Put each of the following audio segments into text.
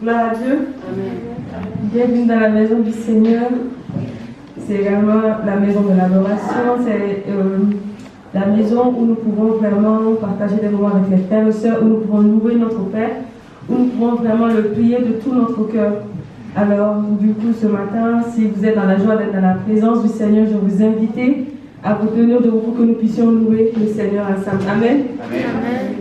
Gloire à Dieu. Bienvenue dans la maison du Seigneur. C'est également la maison de l'adoration. C'est la maison où nous pouvons vraiment partager des moments avec les frères et sœurs, où nous pouvons louer notre Père, où nous pouvons vraiment le prier de tout notre cœur. Alors, du coup, ce matin, si vous êtes dans la joie d'être dans la présence du Seigneur, je vous invite à vous tenir debout pour que nous puissions louer le Seigneur ensemble. Amen. Amen. Amen.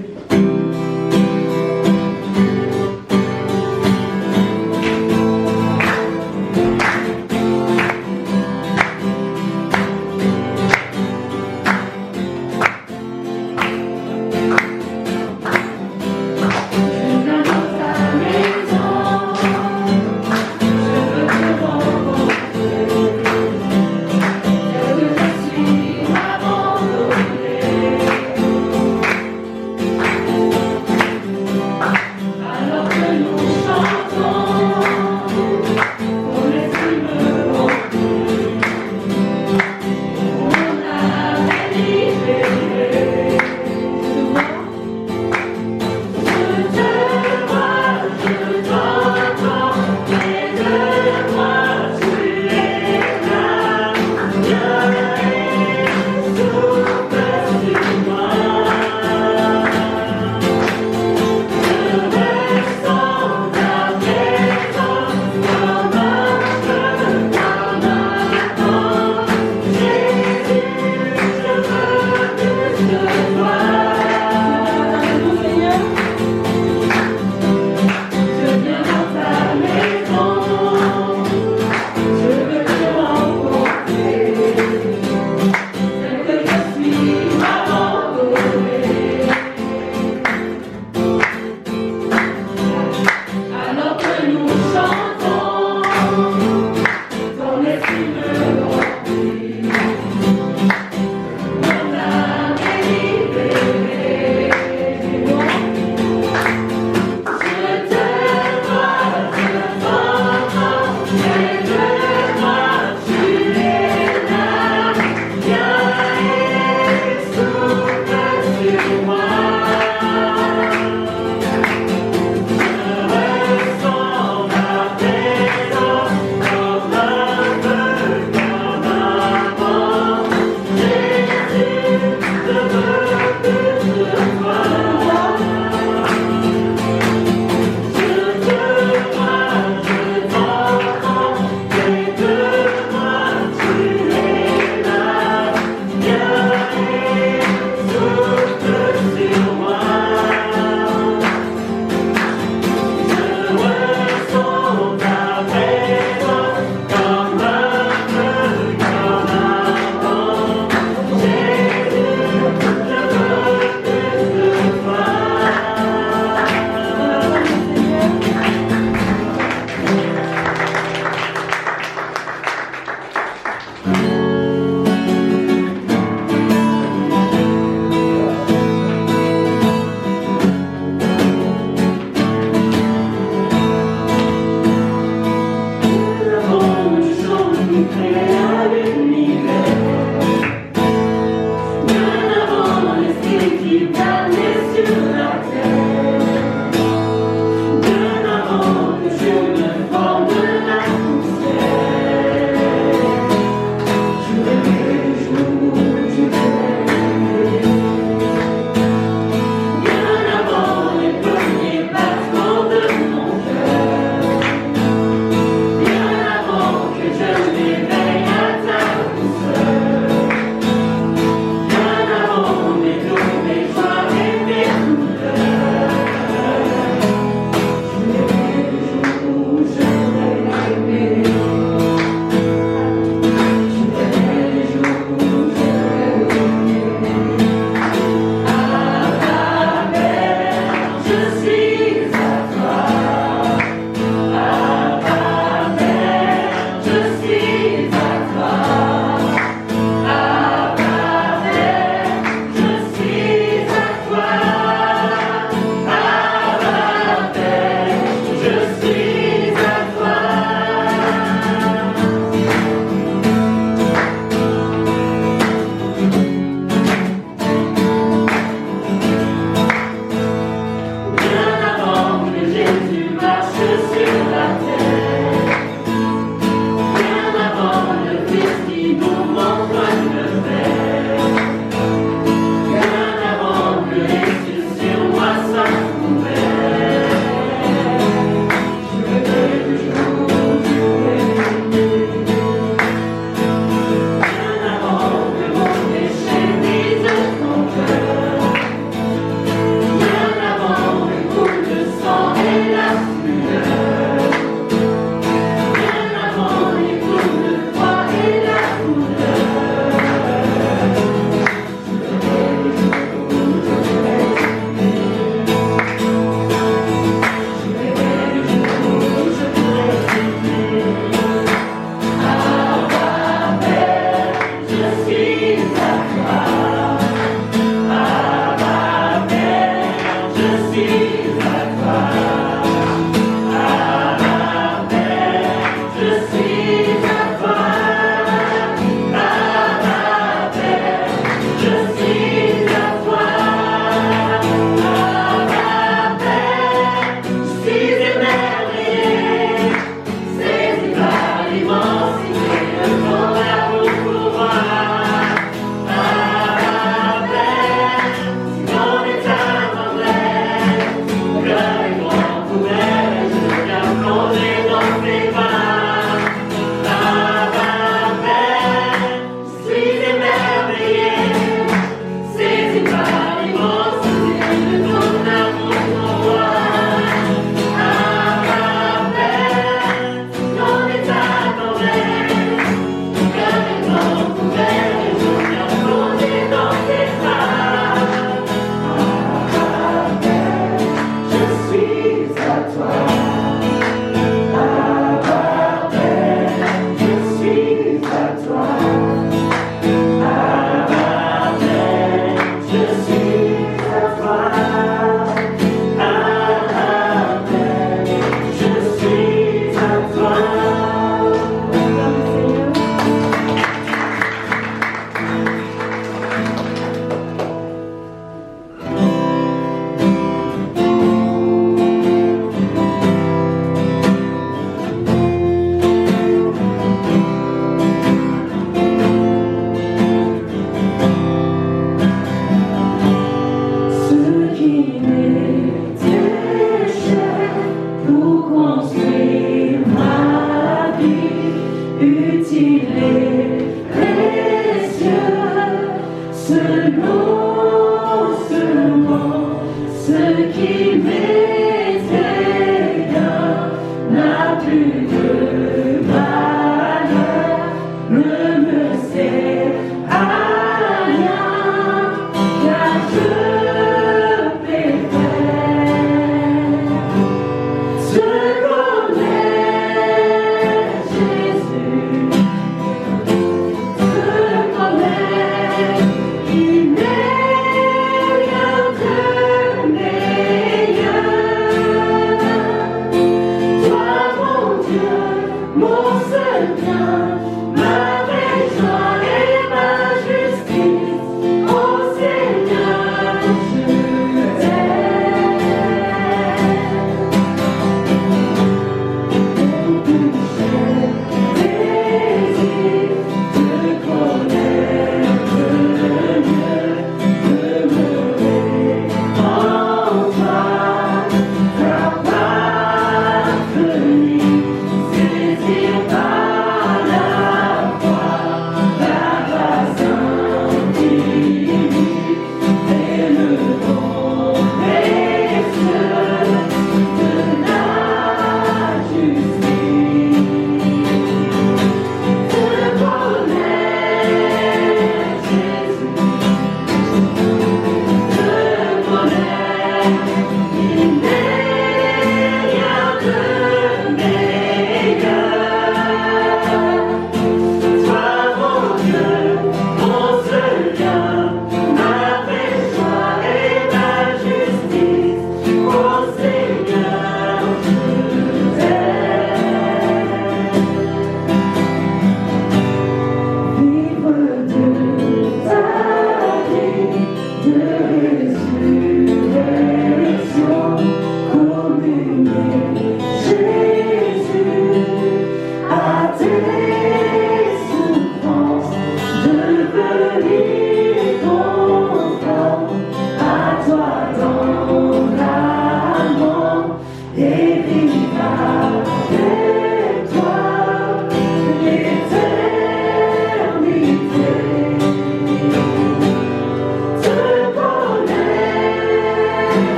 Je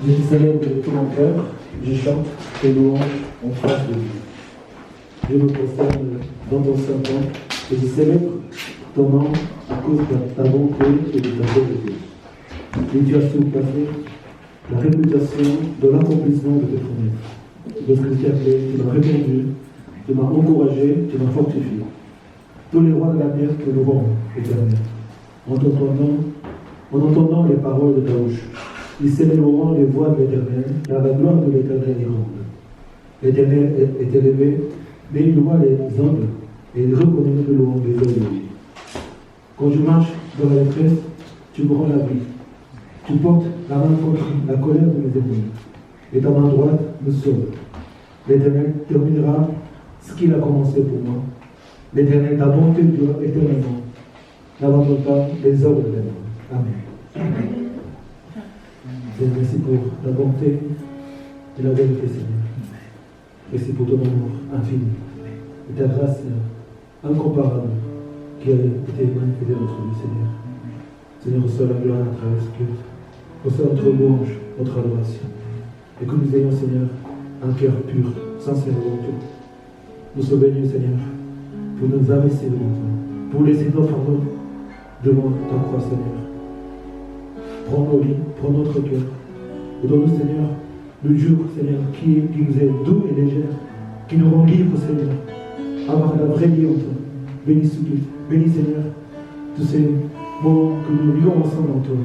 Je te célèbre de tout mon cœur, je chante tes louanges en face de Dieu. Je me prosterne dans ton saint nom et je célèbre ton nom à cause de ta bonté et de ta vérité. Et tu as surpassé la réputation de l'accomplissement de tes promesses. De ce que tu as fait, tu m'as répondu, tu m'as encouragé, tu m'as fortifié. Tous les rois de la terre te loueront, Éternel, en entendant les paroles de ta bouche. Ils célébreront les voies de l'Éternel, car la gloire de l'Éternel est grande. L'Éternel est élevé, mais il voit les hommes, et il reconnaît le loin des hommes. Quand je marche dans la détresse, tu me rends la vie. Tu portes la main contre la colère de mes ennemis, et ta main droite me sauve. L'Éternel terminera ce qu'il a commencé pour moi. L'Éternel, ta bonté dure éternellement. n'abandonne pas les œuvres de l'œuvre. Amen. Seigneur, merci pour la bonté et la vérité, Seigneur. Merci pour ton amour infini et ta grâce, Seigneur, incomparable qui a été manifestée dans notre vie, Seigneur. Seigneur, reçois la gloire à travers ce culte. Reçois notre louange, notre adoration. Et que nous ayons, Seigneur, un cœur pur, sincère devant toi. Nous sommes bénis, Seigneur, pour nous abaisser devant toi, pour laisser nos fardeaux devant ta croix, Seigneur. Prends nos vies, prends notre cœur. Et donne-nous, Seigneur, le jour, Seigneur, qui nous est doux et léger, qui nous rend libres, Seigneur, avoir la vraie vie en toi. Bénis ce culte, bénis, Seigneur, tous ces moments que nous vivons ensemble en toi,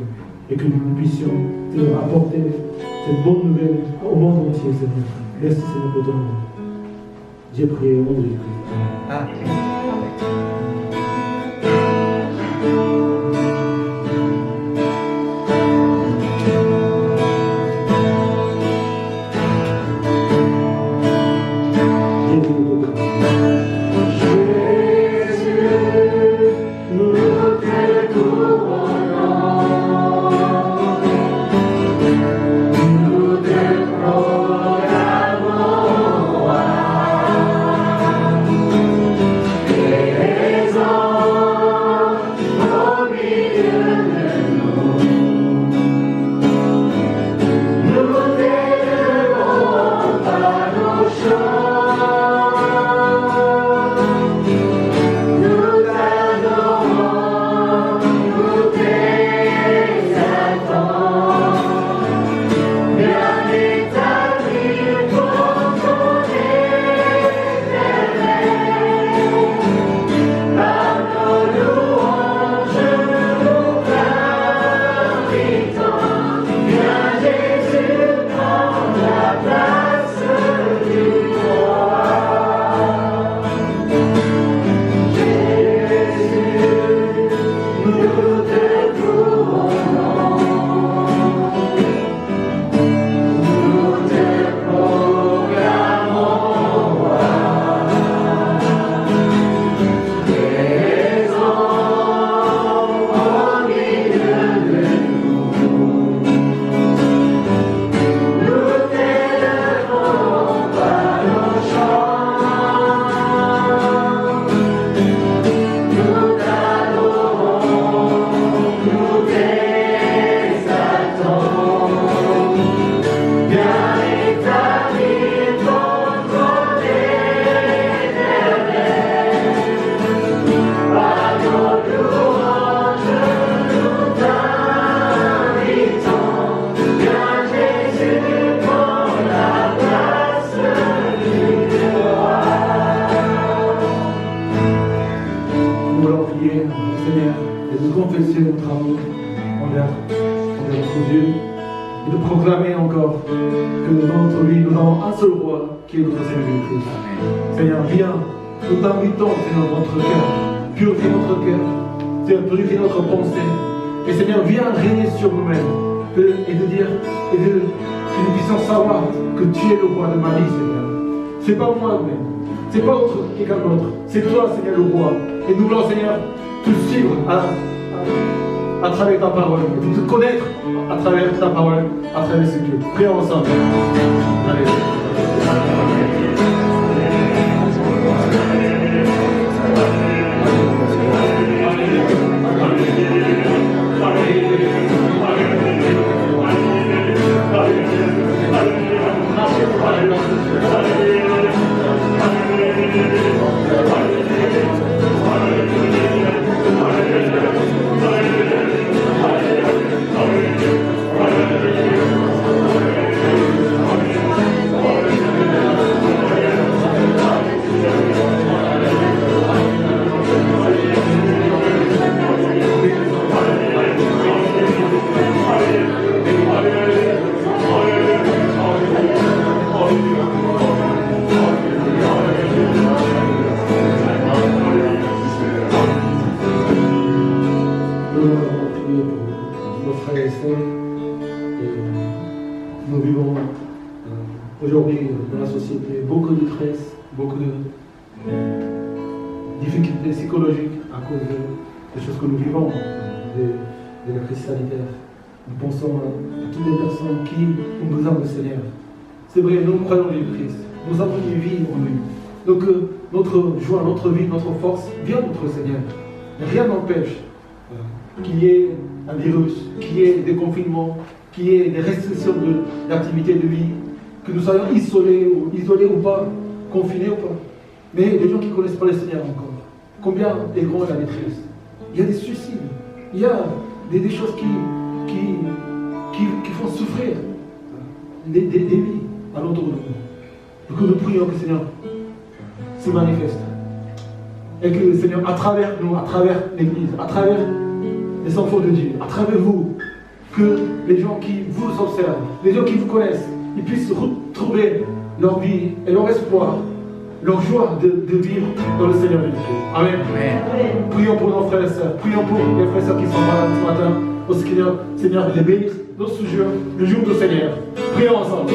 et que nous puissions, Seigneur, apporter cette bonne nouvelle au monde entier, Seigneur. Merci, Seigneur, pour ton amour. J'ai prié au nom de Jésus-Christ. Amen. C'est pas moi-même, c'est pas autre quelqu'un d'autre, c'est toi, Seigneur, le roi. Et nous voulons, Seigneur, te suivre à travers ta parole, et te connaître à travers ta parole, à travers ce Dieu. Prions ensemble. Allez. Nous vivons aujourd'hui dans la société beaucoup de détresse, beaucoup de difficultés psychologiques à cause des choses que nous vivons, de la crise sanitaire. Nous pensons à toutes les personnes qui ont besoin du Seigneur. C'est vrai, nous croyons en Jésus-Christ. Nous avons une vie en lui. Donc notre joie, notre vie, notre force vient de notre Seigneur. Rien n'empêche qu'il y ait un virus, qu'il y ait des confinements, qu'il y ait des restrictions d'activité de vie, que nous soyons isolés ou pas, confinés ou pas. Mais les gens qui ne connaissent pas le Seigneur encore, combien est grand la détresse? Il y a des suicides, il y a des choses qui font souffrir des vies à l'entour de nous. Donc nous prions que le Seigneur se manifeste. Et que le Seigneur, à travers nous, à travers l'Église, à travers les enfants de Dieu, à travers vous, que les gens qui vous observent, les gens qui vous connaissent, ils puissent retrouver leur vie et leur espoir, leur joie de vivre dans le Seigneur Jésus-Christ. Amen. Amen. Prions pour nos frères et sœurs, prions pour les frères et sœurs qui sont malades ce matin, au Seigneur, les bénisse dans ce jour, le jour du Seigneur. Prions ensemble.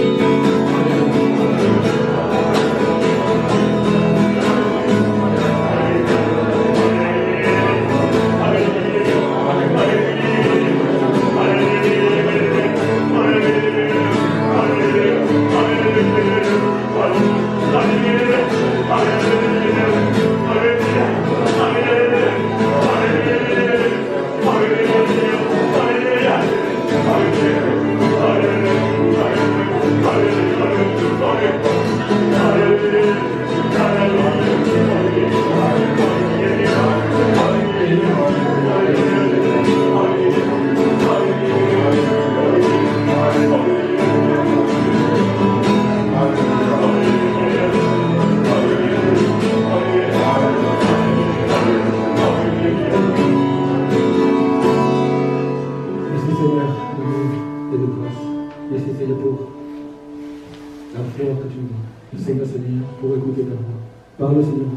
Parle, Seigneur,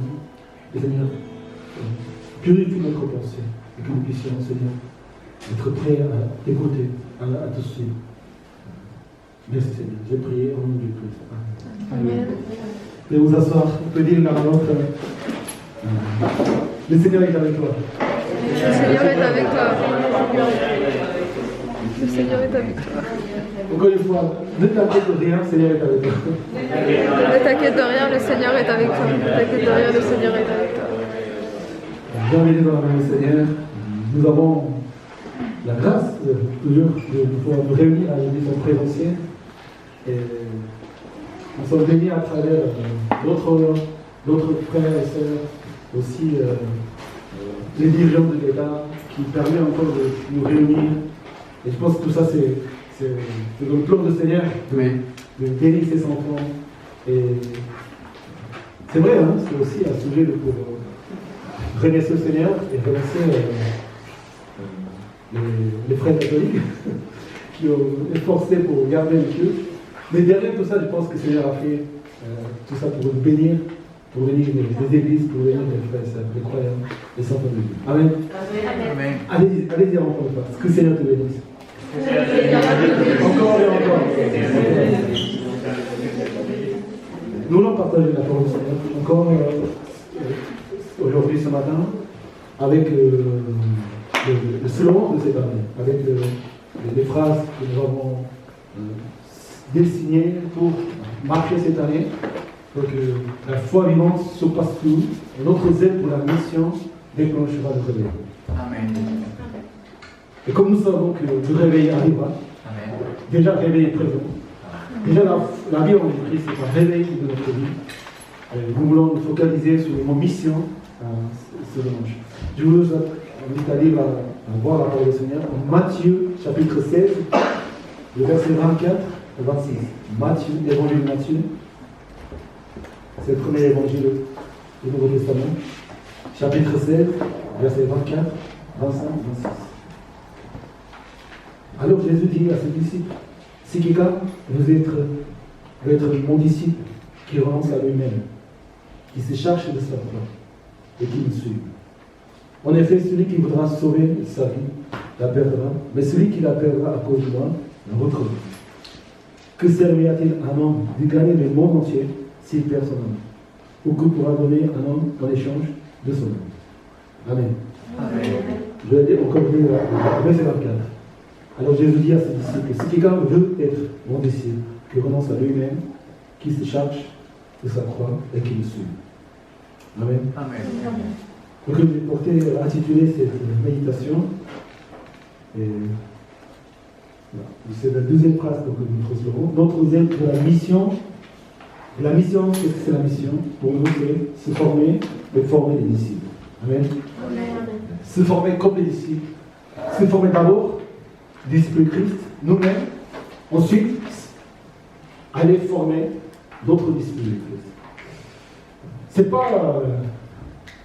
et Seigneur, purifie notre pensée et que nous puissions, Seigneur, être prêts à écouter, à te suivre. Merci, Seigneur. J'ai prié au nom de Christ. Amen. Et vous asseoir, on peut dire l'un à l'autre, le Seigneur est avec toi. Le Seigneur est avec toi. Le Seigneur est avec toi. Encore une fois, ne t'inquiète de rien, le Seigneur est avec toi. Ne t'inquiète de rien, le Seigneur est avec toi. Ne t'inquiète de rien, le Seigneur est avec toi. Bienvenue dans la main du Seigneur. Nous avons la grâce toujours de pouvoir nous réunir à l'église en présentiel. Et nous sommes bénis à travers d'autres frères et sœurs, aussi les dirigeants de l'État, qui permettent encore de nous réunir. Et je pense que tout ça, c'est dans le plan du Seigneur de bénir ses enfants. Et c'est vrai, hein, c'est aussi un sujet pour remercier le Seigneur et remercier les frères catholiques qui ont efforcé pour garder le culte. Mais derrière tout ça, je pense que le Seigneur a fait tout ça pour nous bénir, pour venir des églises, pour venir des frères et sœurs, des croyants, des enfants de Dieu. Amen. Amen. Allez-y encore une fois. Que le Seigneur te bénisse. Encore et encore. Nous allons partager la parole du Seigneur encore aujourd'hui, ce matin, avec le slogan de cette année, avec les phrases que nous avons dessinées pour marquer cette année, pour que la foi vivante surpasse tout, et notre zèle pour la mission déclenchera le réveil. Amen. Et comme nous savons que le réveil arrivera, déjà le réveil est présent. Déjà la vie en Jésus-Christ, c'est un réveil de notre vie. Nous voulons nous focaliser sur nos missions ce dimanche. Je vous invite à lire, à voir la parole du Seigneur en Matthieu chapitre 16, le verset 24 et 26. Matthieu, l'évangile de Matthieu, c'est le premier évangile du Nouveau Testament. Chapitre 16, verset 24, 25, 26. Alors Jésus dit à ses disciples, si quelqu'un veut être mon disciple, qui renonce à lui-même, qui se charge de sa foi et qui me suit. En effet, celui qui voudra sauver sa vie la perdra, mais celui qui la perdra à cause de moi la retrouvera. Que servira-t-il à un homme de gagner le monde entier s'il perd son âme? Ou que pourra donner un homme en échange de son âme? Amen. Je vais dire encore mieux, verset 24. Alors Jésus dit à ses disciples, si quelqu'un veut être mon disciple, qu'il renonce à lui-même, qu'il se charge de sa croix et qu'il me suive. Amen. Donc je vais porter, intituler cette méditation. Et voilà. C'est la deuxième phrase que nous transférons. Notre deuxième de la mission. La mission, qu'est-ce que c'est la mission? Pour nous, c'est se former et former les disciples. Amen. Se former comme les disciples. Se former d'abord, disciples de Christ, nous-mêmes. Ensuite, aller former d'autres disciples de Christ. Ce n'est pas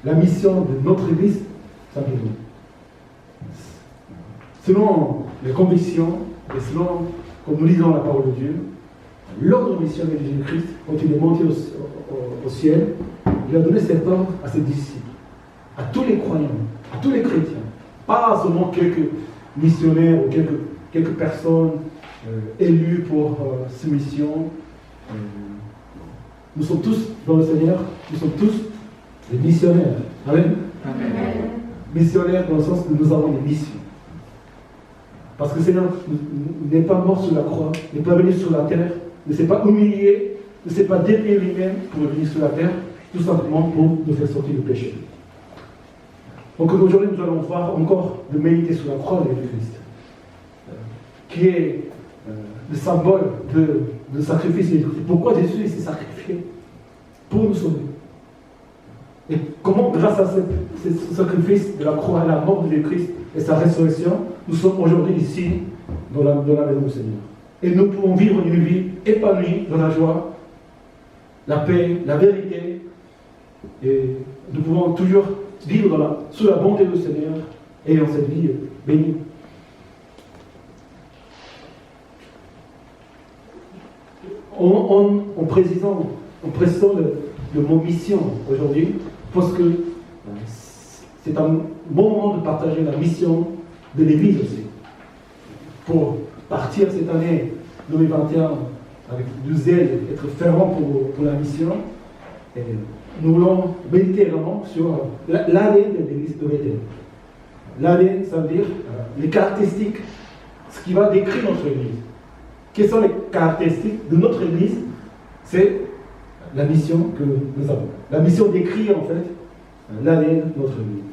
la mission de notre Église, simplement. Selon les convictions et selon, comme nous lisons la parole de Dieu, l'ordre missionnaire de Jésus-Christ, quand il est monté au ciel, il a donné cet ordre à ses disciples, à tous les croyants, à tous les chrétiens. Pas seulement quelques missionnaires ou quelques personnes élues pour ces missions. Nous sommes tous dans le Seigneur, nous sommes tous des missionnaires. Amen. Missionnaires dans le sens que nous avons des missions. Parce que le Seigneur n'est pas mort sur la croix, n'est pas venu sur la terre, ne s'est pas humilié, ne s'est pas déplié lui-même pour venir sur la terre, tout simplement pour nous faire sortir du péché. Donc aujourd'hui, nous allons voir encore de méditer sur la croix de Jésus-Christ, qui est le symbole de sacrifice. Pourquoi Jésus s'est sacrifié? Pour nous sauver. Et comment, grâce à ce sacrifice de la croix, à la mort de Jésus-Christ et sa résurrection, nous sommes aujourd'hui ici, dans la maison du Seigneur. Et nous pouvons vivre une vie épanouie dans la joie, la paix, la vérité. Et nous pouvons toujours vivre sous la bonté du Seigneur et dans cette vie bénie. En précisant le mot mission aujourd'hui, parce que c'est un bon moment de partager la mission de l'Église aussi. Pour partir cette année 2021 avec du zèle, être fervent pour la mission, et nous voulons méditer vraiment sur l'année de l'Église de Bethel. L'année, ça veut dire les caractéristiques, ce qui va décrire notre Église. Quelles sont les caractéristiques de notre Église? C'est la mission que nous avons. La mission décrit en fait l'année de notre Église.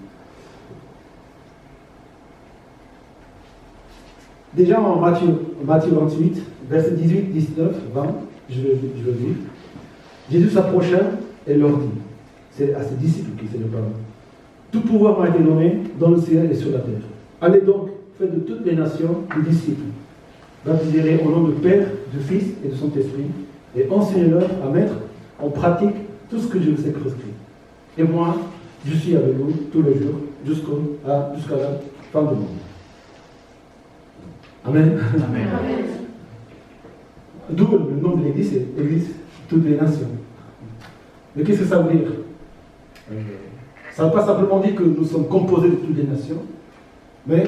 Déjà en Matthieu 28, versets 18, 19, 20, je vais lire. Jésus s'approcha et leur dit, c'est à ses disciples qui s'est parlé, tout pouvoir m'a été donné dans le ciel et sur la terre. Allez donc, faites de toutes les nations des disciples. Baptisez-les au nom du Père, du Fils et de son Esprit, et enseignez-leur à mettre en pratique tout ce que je vous ai prescrit. Et moi, je suis avec vous tous les jours, jusqu'à la fin du monde. Amen. Amen. D'où le nom de l'Église, c'est l'Église toutes les nations. Mais qu'est-ce que ça veut dire? Ça ne veut pas simplement dire que nous sommes composés de toutes les nations, mais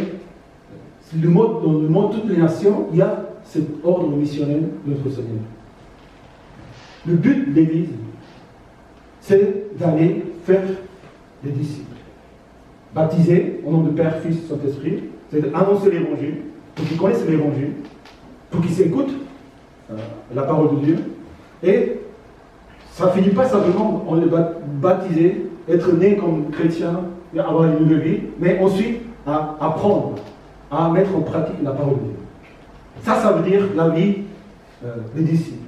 dans le mot toutes les nations, il y a cet ordre missionnaire de notre Seigneur. Le but de l'Église, c'est d'aller faire des disciples. Baptiser au nom du Père, Fils et Saint-Esprit, c'est d'annoncer l'Évangile, pour qu'ils connaissent l'Évangile, pour qu'ils s'écoutent la parole de Dieu. Et ça ne finit pas simplement en les baptiser, être né comme chrétien, avoir une nouvelle vie, mais ensuite à apprendre, à mettre en pratique la parole de Dieu. Ça veut dire la vie des disciples.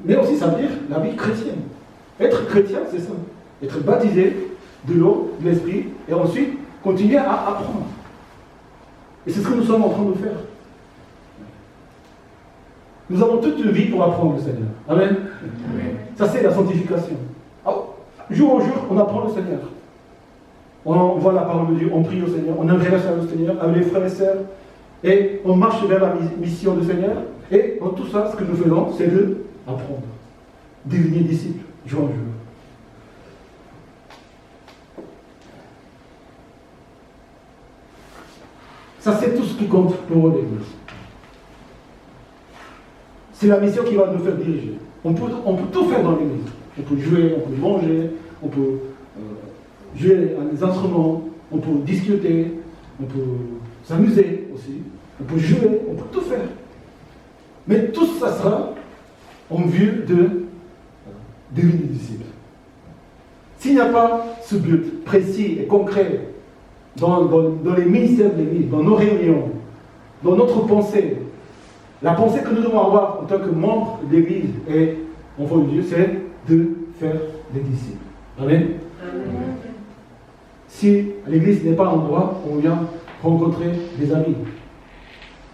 Mais aussi ça veut dire la vie chrétienne. Être chrétien, c'est ça. Être baptisé de l'eau, de l'esprit, et ensuite continuer à apprendre. Et c'est ce que nous sommes en train de faire. Nous avons toute une vie pour apprendre le Seigneur. Amen. Amen. Ça, c'est la sanctification. Alors, jour au jour, on apprend le Seigneur. On voit la parole de Dieu, on prie au Seigneur, on intéresse à le Seigneur, avec les frères et sœurs, et on marche vers la mission du Seigneur. Et dans tout ça, ce que nous faisons, c'est de apprendre, devenir disciple, jour en jour. Ça, c'est tout ce qui compte pour l'Église. C'est la mission qui va nous faire diriger. On peut tout faire dans l'Église. On peut jouer, on peut manger, on peut jouer des instruments, on peut discuter, on peut s'amuser aussi, on peut jouer, on peut tout faire. Mais tout ça sera en vue de devenir disciple. S'il n'y a pas ce but précis et concret dans les ministères de l'Église, dans nos réunions, dans notre pensée, la pensée que nous devons avoir en tant que membres de l'Église et enfants de Dieu, c'est de faire des disciples. Amen. Amen. Si l'Église n'est pas un endroit où on vient rencontrer des amis,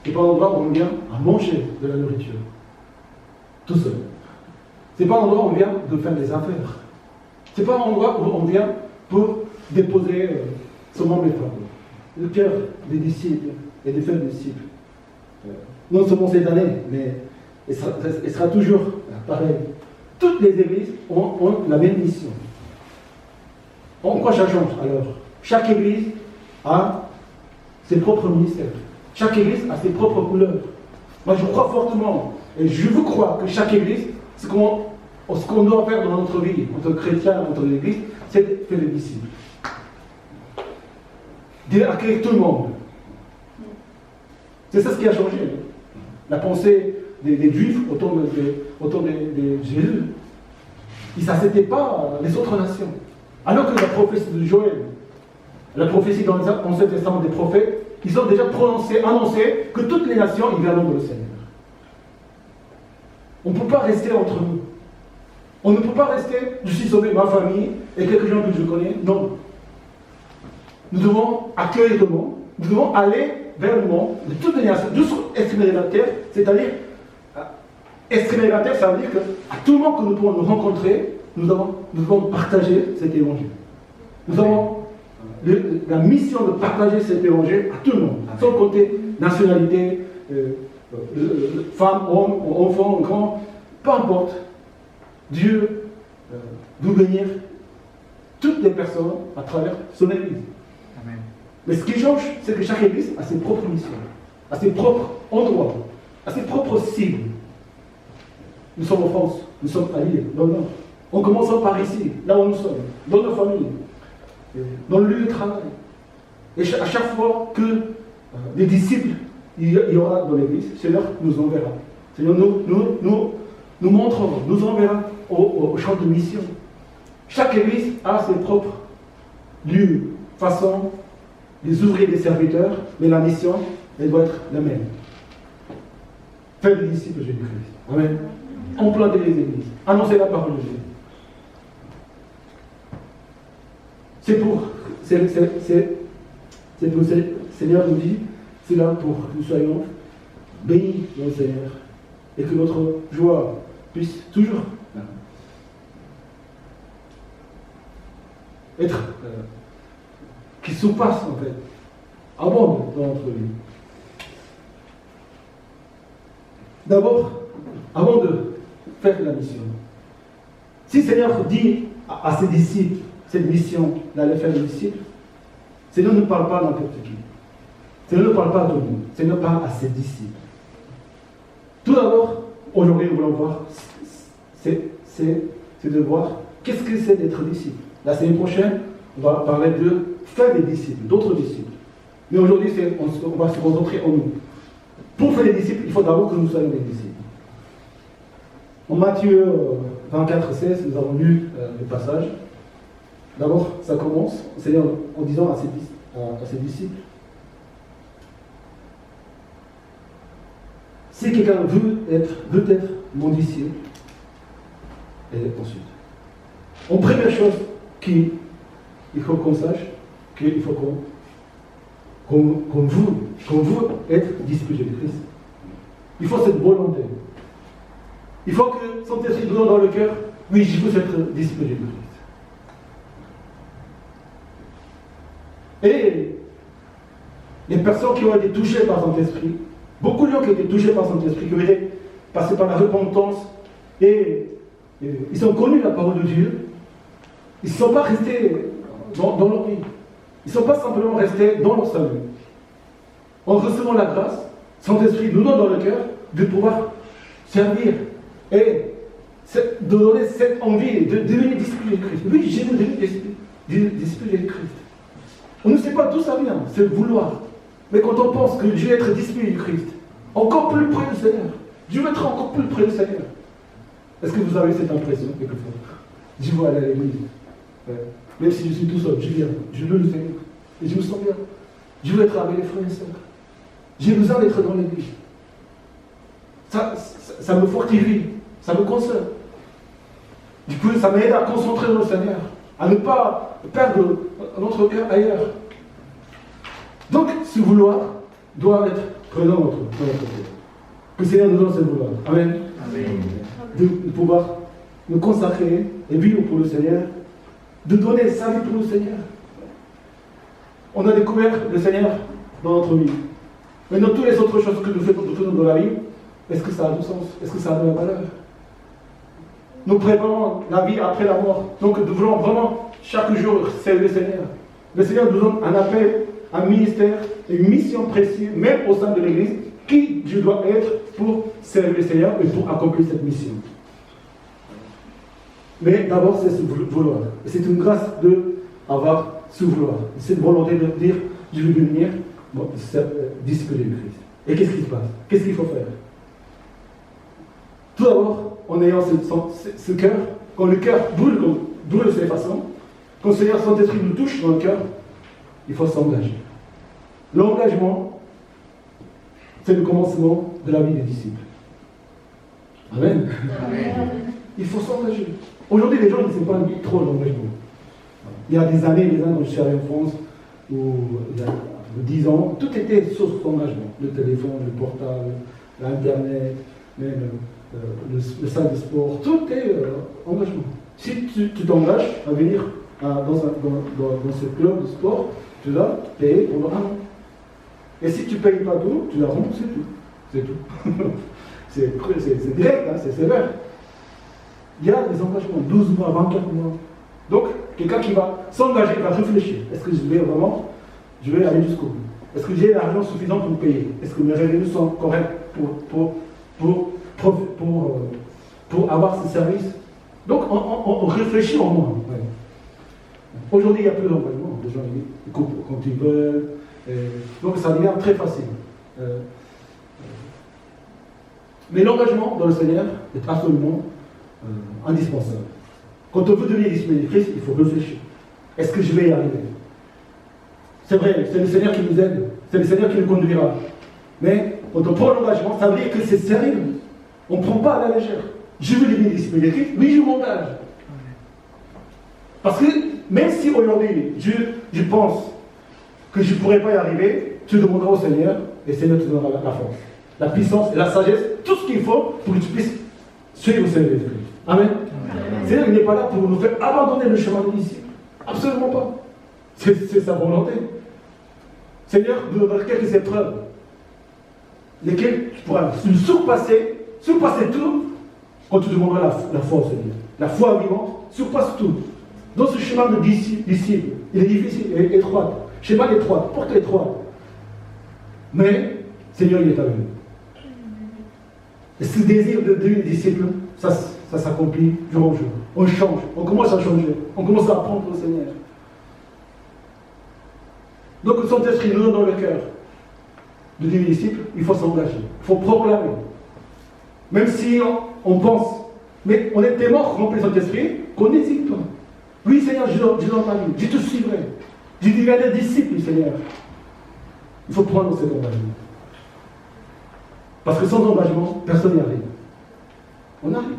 ce n'est pas un endroit où on vient à manger de la nourriture, tout seul. Ce n'est pas un endroit où on vient de faire des affaires. Ce n'est pas un endroit où on vient pour déposer son membre le cœur des disciples et de faire des disciples. Non seulement cette année, mais elle sera toujours pareil. Toutes les églises ont la même mission. En quoi ça change alors? Chaque église a ses propres ministères. Chaque église a ses propres couleurs. Moi je crois fortement, et je veux croire que chaque église, ce qu'on doit faire dans notre vie, en tant que chrétien, en tant qu'église, c'est de faire des disciples. D'accueillir tout le monde. C'est ça ce qui a changé. La pensée des Juifs autour de Jésus. Ils ne s'acceptaient pas les autres nations. Alors que la prophétie de Joël, la prophétie dans l'Ancien Testament des prophètes, ils ont déjà annoncé que toutes les nations ils viendront de le Seigneur. On ne peut pas rester entre nous. On ne peut pas rester, je suis sauvé, ma famille et quelques gens que je connais. Non. Nous devons accueillir le monde. Nous devons aller vers le monde de toutes les nations, jusqu'à exprimer la terre, c'est-à-dire, exprimer la terre, ça veut dire qu'à tout le monde que nous pouvons nous rencontrer, nous devons partager cet évangile. Nous avons la mission de partager cet évangile à tout le monde, sans compter nationalité, femmes, hommes, enfants, grands, peu importe. Dieu veut bénir toutes les personnes à travers son Église. Amen. Mais ce qui change, c'est que chaque Église a ses propres missions, a ses propres endroits, a ses propres cibles. Nous sommes en France, nous sommes à Lille, dans le Nord. On commence par ici, là où nous sommes, dans nos familles, dans le lieu de travail. Et à chaque fois que des disciples il y aura dans l'Église, le Seigneur nous enverra. Le Seigneur nous montrera, nous enverra au champ de mission. Chaque Église a ses propres lieux, façons, les ouvriers, des serviteurs, mais la mission, elle doit être la même. Faire des disciples de Jésus-Christ. Amen. Implanter les églises, annoncer la parole de Dieu. C'est pour le Seigneur nous dit, c'est là pour que nous soyons bénis dans le Seigneur et que notre joie puisse toujours être qui surpasse en fait, abonde dans notre vie. D'abord, avant de faire la mission, si le Seigneur dit à ses disciples cette mission d'aller faire les disciples, le Seigneur ne parle pas à n'importe qui. Le Seigneur ne parle pas à tout le monde. Le Seigneur parle à ses disciples. Tout d'abord, aujourd'hui, nous voulons voir, c'est de voir qu'est-ce que c'est d'être disciple. La semaine prochaine, on va parler de faire des disciples, d'autres disciples. Mais aujourd'hui, on va se concentrer en nous. Pour faire des disciples, il faut d'abord que nous soyons des disciples. En Matthieu 24, 16, nous avons lu le passage. D'abord, ça commence, Seigneur, en disant à ses disciples, si quelqu'un veut être mon disciple, et ensuite. En première chose qu'il faut qu'on sache, qu'il faut qu'on veut être disciple de Christ. Il faut cette volonté. Il faut que son esprit nous donne dans le cœur, oui, je veux être disciple de Christ. Et les personnes qui ont été touchées par son esprit, beaucoup de gens qui ont été touchés par son esprit, qui ont été passés par la repentance, et ils ont connu la parole de Dieu, ils ne sont pas restés dans leur vie. Ils ne sont pas simplement restés dans leur salut. En recevant la grâce, Saint-Esprit nous donne dans le cœur de pouvoir servir et de donner cette envie de devenir disciple de Christ. Oui, j'ai devenu disciple. disciple de Christ. On ne sait pas d'où ça vient, c'est le vouloir. Mais quand on pense que Dieu est être disciple de Christ, encore plus près du Seigneur, Dieu va être encore plus près du Seigneur. Est-ce que vous avez cette impression quelquefois? Je vais aller à l'église. Même si je suis tout seul, je viens, je veux le Seigneur. Et je me sens bien. Je veux être avec les frères et sœurs. J'ai besoin d'être dans l'église. Ça me fortifie, ça me console. Du coup, ça m'aide à concentrer dans le Seigneur, à ne pas perdre notre cœur ailleurs. Donc, ce vouloir doit être présent dans notre cœur. Que le Seigneur nous donne ce vouloir. Amen. Amen. De pouvoir nous consacrer et vivre pour le Seigneur, de donner sa vie pour le Seigneur. On a découvert le Seigneur dans notre vie. Mais dans toutes les autres choses que nous faisons dans la vie, est-ce que ça a du sens? Est-ce que ça a de la valeur? Nous préparons la vie après la mort. Donc nous voulons vraiment chaque jour servir le Seigneur. Le Seigneur nous donne un appel, un ministère, une mission précise, même au sein de l'Église, qui je dois être pour servir le Seigneur et pour accomplir cette mission. Mais d'abord, c'est ce vouloir. Et c'est une grâce d'avoir ce vouloir. Cette volonté de dire, je veux devenir disciple de Christ. Et qu'est-ce qui se passe? Qu'est-ce qu'il faut faire? Tout d'abord, en ayant ce cœur, quand le cœur brûle de cette façon, quand le Seigneur Saint-Esprit nous touche dans le cœur, il faut s'engager. L'engagement, c'est le commencement de la vie des disciples. Amen. Amen. Il faut s'engager. Aujourd'hui, les gens ne savent pas trop l'engagement. Il y a des années, quand je suis allé en France, où il y a 10 ans, tout était sauf engagement. Le téléphone, le portable, l'Internet, même le salle de sport, tout est engagement. Si tu t'engages à venir dans ce club de sport, tu dois payer pendant 1 an. Et si tu ne payes pas tout, tu la rends, c'est tout. C'est tout. c'est direct, hein, c'est sévère. Il y a des engagements, 12 mois, 24 mois. Donc, quelqu'un qui va s'engager, va réfléchir. Est-ce que je vais aller jusqu'au bout? Est-ce que j'ai l'argent suffisant pour payer? Est-ce que mes revenus sont corrects pour avoir ce service? Donc, on réfléchit en moins. Ouais. Aujourd'hui, il y a plus d'engagement. Les gens ils coupent quand ils veulent. Donc, ça devient très facile. Mais l'engagement dans le Seigneur est absolument indispensable. Quand on veut devenir disciple de Christ, il faut réfléchir. Est-ce que je vais y arriver? C'est vrai, c'est le Seigneur qui nous aide, c'est le Seigneur qui nous conduira. Mais quand on prend l'engagement, ça veut dire que c'est sérieux. On ne prend pas à la légère. Je veux devenir disciple de Christ, oui, je m'engage. Parce que même si aujourd'hui, je pense que je ne pourrais pas y arriver, tu demanderas au Seigneur, et le Seigneur te donnera la force, la puissance et la sagesse, tout ce qu'il faut pour que tu puisses suivre le Seigneur de Christ. Amen. Le Seigneur n'est pas là pour nous faire abandonner le chemin de disciple. Absolument pas. C'est sa volonté. Le Seigneur nous donnera quelques épreuves, lesquelles tu pourras surpasser tout quand tu demanderas la foi au Seigneur. La foi vivante surpasse tout. Dans ce chemin de disciple, il est difficile, il est étroit. Chemin étroit, porte étroite. Mais le Seigneur, il est avec nous. Et ce désir de devenir disciple, ça s'accomplit jour en jour. On change, on commence à changer, on commence à apprendre au Seigneur. Donc le Saint-Esprit nous donne dans le cœur de devenir disciple, il faut s'engager, il faut proclamer. Même si on pense, mais on est tellement rempli de Saint-Esprit qu'on n'hésite pas. Oui Seigneur, je donne ma vie, je te suivrai. Je deviendrai disciple, Seigneur. Il faut prendre cet engagement. Parce que sans engagement, personne n'y arrive. On arrive.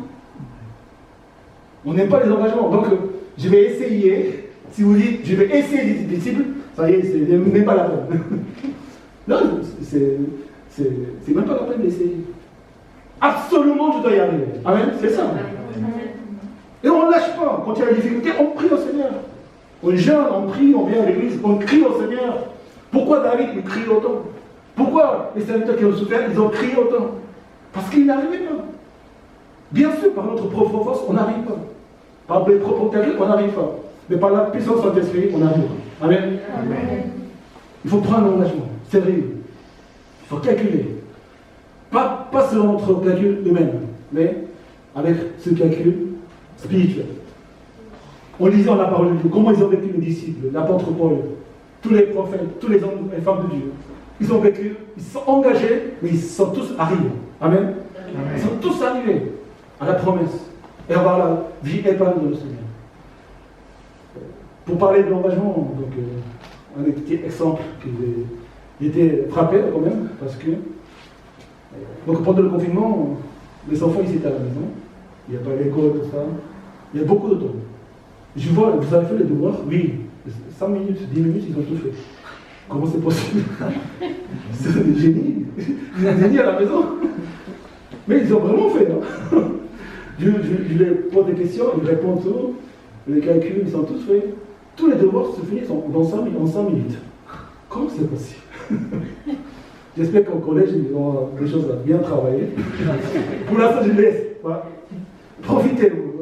On n'aime pas les engagements. Donc, je vais essayer. Si vous dites, je vais essayer d'être disciple, ça y est, c'est même pas la peine. Non, c'est même pas la peine d'essayer. Absolument, je dois y arriver. Amen, c'est ça. Et on ne lâche pas. Quand il y a des difficultés, on prie au Seigneur. On jeûne, on prie, on vient à l'église, on crie au Seigneur. Pourquoi David il crie autant? Pourquoi les serviteurs qui ont souffert, ils ont crié autant? Parce qu'ils n'arrivaient pas. Bien sûr, par notre propre force, on n'arrive pas. Par mes propres calculs, on n'arrive pas. Mais par la puissance de Saint-Esprit, on arrive. Amen. Amen. Il faut prendre l'engagement, sérieux. Il faut calculer. Pas selon notre calcul humain, mais avec ce calcul spirituel. On lisait dans la parole de Dieu comment ils ont vécu les disciples, l'apôtre Paul, tous les prophètes, tous les hommes et femmes de Dieu. Ils ont vécu, ils se sont engagés, mais ils sont tous arrivés. Amen. Ils sont tous arrivés à la promesse et avoir la vie épanouie de le Seigneur. Pour parler de l'engagement, donc un petit exemple qui était frappé quand même, parce que donc pendant le confinement, les enfants ils étaient à la maison, il n'y a pas l'école, tout ça, il y a beaucoup de temps. Je vois, vous avez fait les devoirs? Oui, 5 minutes, 10 minutes, ils ont tout fait. Comment c'est possible? C'est des génies, ils ont des génies à la maison. Mais ils ont vraiment fait. Hein. Je leur pose des questions, ils répondent tout, les calculs, ils sont tous faits. Tous les devoirs se finissent en 5 minutes. Comment c'est possible? J'espère qu'au collège, ils ont des choses à bien travailler. Pour l'instant, je laisse. Voilà. Profitez-vous,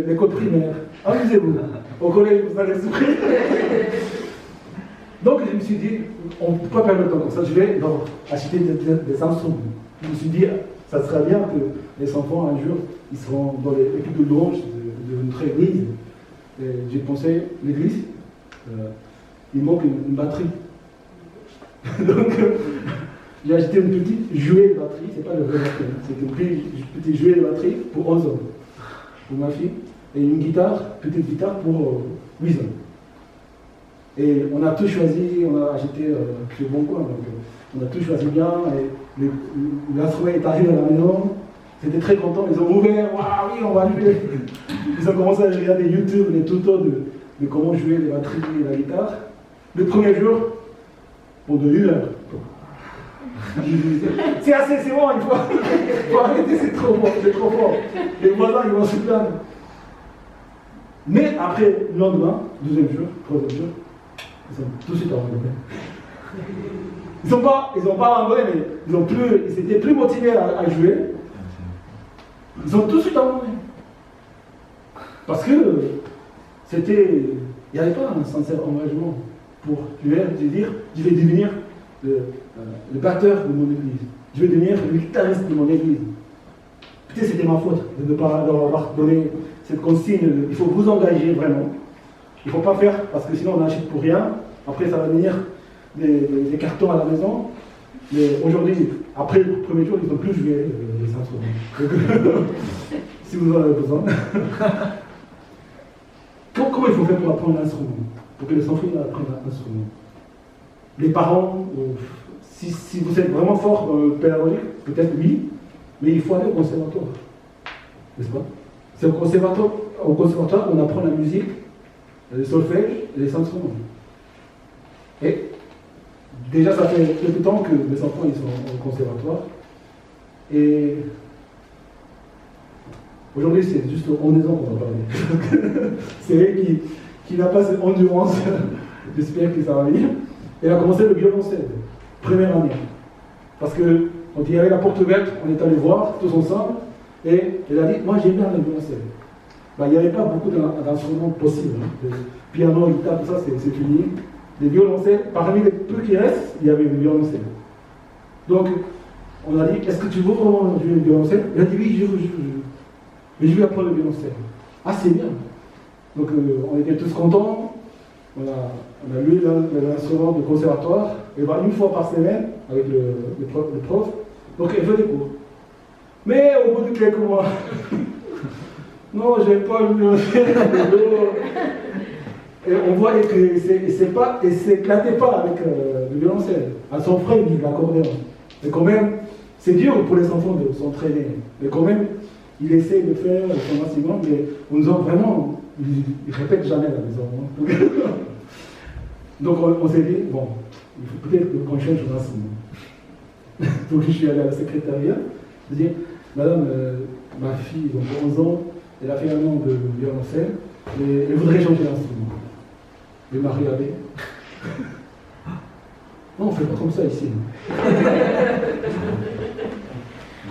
l'école primaire, amusez-vous. Au collège, vous allez souffrir. Donc, je me suis dit, on ne peut pas perdre le temps comme ça. Je vais acheter des instruments. Je me suis dit, ça serait bien que les enfants, un jour, ils seront dans l'équipe de louange de notre église. Et j'ai pensé, l'église, il manque une batterie. Donc, j'ai acheté une petite jouet de batterie, c'est pas le vrai batterie, c'est une petite jouet de batterie pour 11 ans, pour ma fille, et une guitare, petite guitare pour 8 ans. Et on a tout choisi, on a acheté chez Bon Coin, donc on a tout choisi bien, et l'instrument est arrivé à la maison, c'était très content, ils ont ouvert, waouh, oui, on va jouer. Ils ont commencé à regarder YouTube, les tutos de comment jouer les batteries et la guitare. Le premier jour, pendant 1 heure. C'est assez, c'est bon, il faut arrêter, c'est trop fort. Les voisins, ils vont se plaindre. Mais après, le lendemain, 2e jour, 3e jour, ils sont tout de suite abandonnés. Ils n'ont pas abandonné, mais ils étaient plus motivés à jouer. Ils ont tout de suite abandonné. Parce que il n'y avait pas un sincère engagement pour dire, je vais devenir le batteur de mon église. Je vais devenir le guitariste de mon église. Peut-être c'était ma faute de ne pas leur avoir donné cette consigne. Il faut vous engager vraiment. Il ne faut pas faire parce que sinon on n'achète pour rien. Après ça va venir des cartons à la maison. Mais aujourd'hui, après le premier jour, ils n'ont plus joué les instruments. Si vous en avez besoin. Comment il faut faire pour apprendre l'instrument? Pour que les enfants apprennent l'instrument? Les parents, si vous êtes vraiment fort dans le pédagogique, peut-être oui, mais il faut aller au conservatoire. N'est-ce pas? C'est au conservatoire qu'on apprend la musique, le solfège et les instruments. Et déjà, ça fait quelque temps que les enfants ils sont au conservatoire. Et aujourd'hui, c'est juste en raison qu'on va parler. C'est elle qui n'a pas cette endurance. J'espère que ça va venir. Elle a commencé le violoncelle, première année. Parce que quand il y avait la porte ouverte, on est allé voir tous ensemble. Et elle a dit, moi j'aime bien le violoncelle. Il n'y avait pas beaucoup d'instruments possibles. Hein. Piano, guitare, tout ça, c'est fini. Les violoncelles, parmi les peu qui restent, il y avait le violoncelle. Donc, on a dit, est-ce que tu veux vraiment jouer le violoncelle? Elle a dit, oui, je veux. Mais je vais apprendre le violoncelle. Ah, c'est bien. Donc, on était tous contents. On a lu l'instrument de conservatoire. Elle va 1 fois par semaine avec le prof. Donc, elle veut des cours. Mais au bout de quelques mois, non, je n'ai pas le violoncelle. Et on voit qu'elle ne s'éclatait pas avec le violoncelle. À son frère, il dit l'accordéon. Mais quand même, c'est dur pour les enfants de s'entraîner. Mais quand même, il essaie de faire son maximum, mais on nous a vraiment. Il ne répète jamais à la maison. Donc on s'est dit, bon, il faut peut-être qu'on change d'instrument. Donc je suis allé à la secrétariat, je dis, madame, ma fille, donc 11 ans, elle a fait 1 an de violoncelle, et elle voudrait changer d'instrument. Elle m'a regardé. Non, on ne fait pas comme ça ici.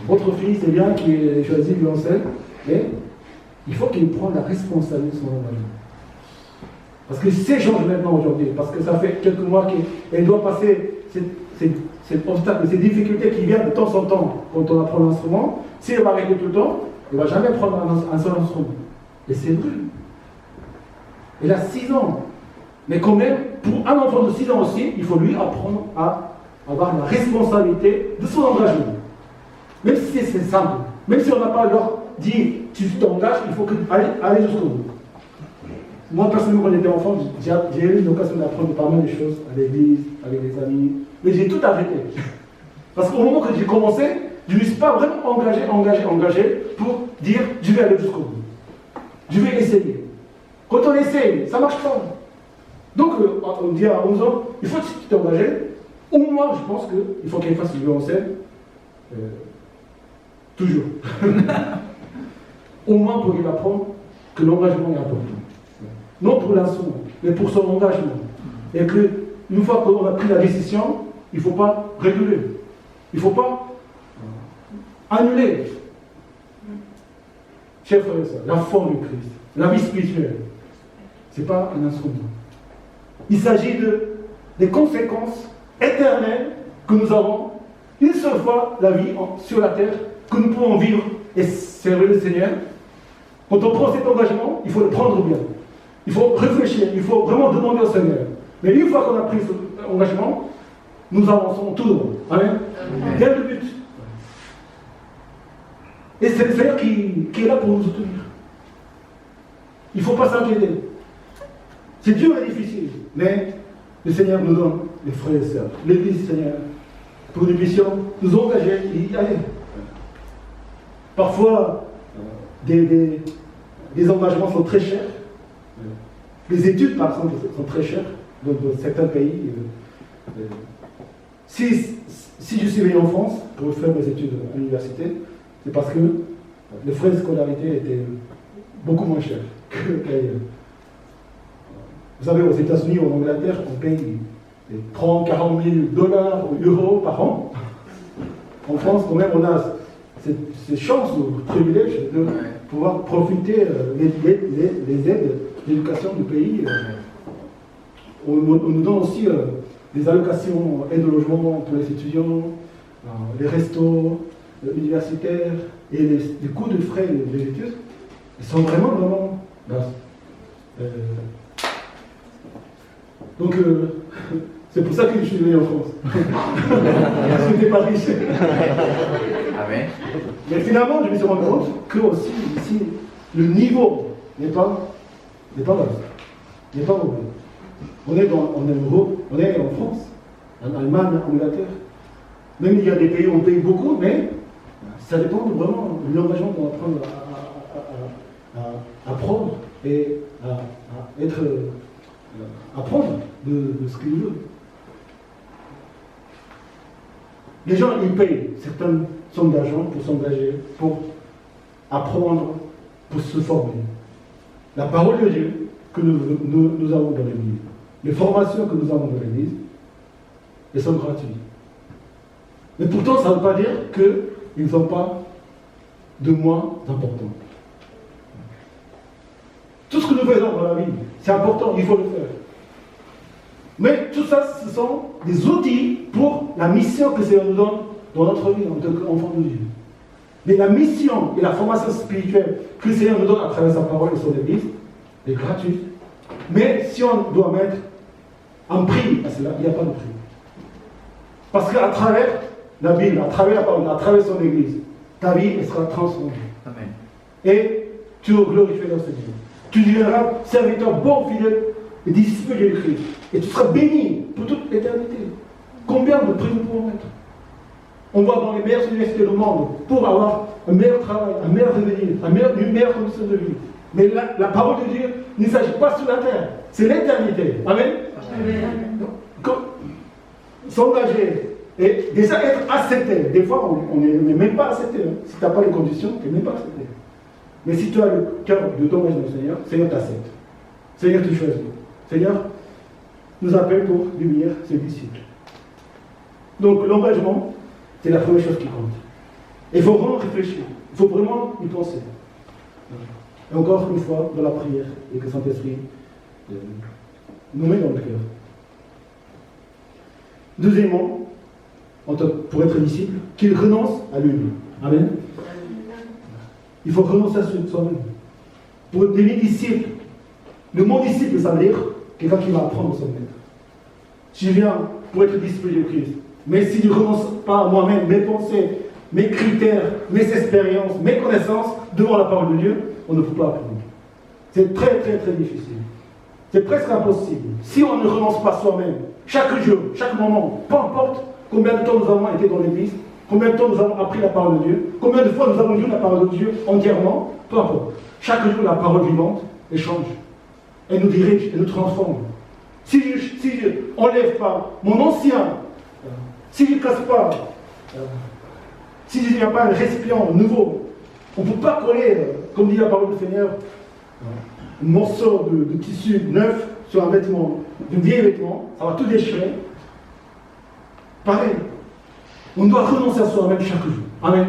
Votre fille, c'est bien qu'il ait choisi le violoncelle, mais il faut qu'il prenne la responsabilité de son engagement. Parce que c'est change maintenant aujourd'hui, parce que ça fait quelques mois qu'elle doit passer cet obstacle, ces difficultés qui viennent de temps en temps quand on apprend l'instrument. Si elle va arrêter tout le temps, elle ne va jamais prendre un seul instrument. Et c'est vrai. Il a 6 ans. Mais quand même, pour un enfant de 6 ans aussi, il faut lui apprendre à avoir la responsabilité de son engagement. Même si c'est simple, même si on n'a pas leur dit tu t'engages, il faut aller jusqu'au bout. Moi, personnellement, quand j'étais enfant, j'ai eu l'occasion d'apprendre pas mal de choses à l'église, avec les amis, mais j'ai tout arrêté. Parce qu'au moment que j'ai commencé, je ne me suis pas vraiment engagé pour dire je vais aller jusqu'au bout. Je vais essayer. Quand on essaye, ça ne marche pas. Donc, on dit à 11 ans, il faut que tu t'engages. Au moins, je pense qu'il faut qu'il fasse du violoncelle. Toujours. Au moins pour qu'il apprenne que l'engagement est important. Non pour l'instrument, mais pour son engagement. Et qu'une fois qu'on a pris la décision, il ne faut pas réguler. Il ne faut pas annuler. Chers frères et sœurs, la foi du Christ, la vie spirituelle, ce n'est pas un instrument. Il s'agit des conséquences éternelles que nous avons une seule fois la vie sur la terre, que nous pouvons vivre et servir le Seigneur. Quand on prend cet engagement, il faut le prendre bien. Il faut réfléchir, il faut vraiment demander au Seigneur. Mais une fois qu'on a pris cet engagement, nous avançons tout droit. Amen. Quel est le but? Et c'est le Seigneur qui est là pour nous soutenir. Il ne faut pas s'inquiéter. C'est dur et difficile, mais le Seigneur nous donne les frères et sœurs, l'Église Seigneur, pour nous puissions nous engager et y aller. Parfois, des engagements sont très chers. Les études, par exemple, sont très chères dans certains pays. Si je suis venu en France pour faire mes études à l'université, c'est parce que les frais de scolarité étaient beaucoup moins chers qu'ailleurs. Vous savez, aux États-Unis ou en Angleterre, on paye 30 000, 40 000 dollars ou euros par an. En France, quand même, on a cette chance ou privilège de pouvoir profiter des aides d'éducation du pays. On nous donne aussi des allocations, aide au logement pour les étudiants, les restos universitaires et les coûts de frais des études. Ils sont vraiment donc, c'est pour ça que je suis venu en France. Parce que je n'étais pas riche. Amen. Mais finalement, je me suis rendu compte que aussi, ici, le niveau n'est pas bas. N'est pas mauvais. On est en Europe, on est en France, en Allemagne, en Angleterre. Même il y a des pays où on paye beaucoup, mais ça dépend vraiment de l'engagement qu'on va prendre à prendre et à prendre de ce qu'il veut. Les gens, ils payent certaines sommes d'argent pour s'engager, pour apprendre, pour se former. La parole de Dieu que nous avons dans l'Église, les formations que nous avons dans l'Église, elles sont gratuites. Mais pourtant, ça ne veut pas dire qu'ils ne sont pas de moins importants. Tout ce que nous faisons dans la vie, c'est important, il faut le faire. Mais tout ça, ce sont des outils pour la mission que le Seigneur nous donne dans notre vie en tant qu'enfant de Dieu. Mais la mission et la formation spirituelle que le Seigneur nous donne à travers sa parole et son Église est gratuite. Mais si on doit mettre un prix à cela, il n'y a pas de prix. Parce qu'à travers la Bible, à travers la parole, à travers son Église, ta vie elle sera transformée. Amen. Et tu glorifieras le Seigneur. Tu deviendras serviteur bon, fidèle et disciple de Jésus-Christ. Et tu seras béni pour toute l'éternité. Combien de prix nous pouvons mettre? On va dans les meilleures universités du monde pour avoir un meilleur travail, un meilleur revenu, une meilleure condition de vie. Mais la parole de Dieu ne s'agit pas sur la terre, c'est l'éternité. Amen. Amen. S'engager et déjà être accepté. Des fois, on n'est même pas accepté. Hein. Si tu n'as pas les conditions, tu n'es même pas accepté. Mais si tu as le cœur de t'engager dans le Seigneur, Seigneur t'accepte. Seigneur te choisit. Seigneur nous appelle pour devenir ses disciples. Donc l'engagement, c'est la première chose qui compte. Et il faut vraiment réfléchir. Il faut vraiment y penser. Et encore une fois, dans la prière, et que Saint-Esprit nous met dans le cœur. Deuxièmement, pour être disciple, qu'il renonce à lui-même. Amen. Il faut renoncer à soi-même. Pour devenir disciple, Le mot disciple, ça veut dire quelqu'un qui va apprendre de son maître. Je viens pour être disciple de Christ. Mais si je ne renonce pas à moi-même, mes pensées, mes critères, mes expériences, mes connaissances, devant la parole de Dieu, on ne peut pas apprendre. C'est très, très, très difficile. C'est presque impossible. Si on ne renonce pas soi-même, chaque jour, chaque moment, peu importe combien de temps nous avons été dans l'église, combien de temps nous avons appris la parole de Dieu, combien de fois nous avons lu la parole de Dieu entièrement, peu importe. Chaque jour, la parole vivante échange. Elle nous dirige, elle nous transforme. Si je n'enlève pas mon ancien, si je ne casse pas, si il n'y a pas un récipient nouveau, on ne peut pas coller, comme dit la parole du Seigneur, un morceau de tissu neuf sur un vêtement, d'un vieil vêtement, ça va tout déchirer. Pareil, on doit renoncer à soi-même chaque jour. Amen.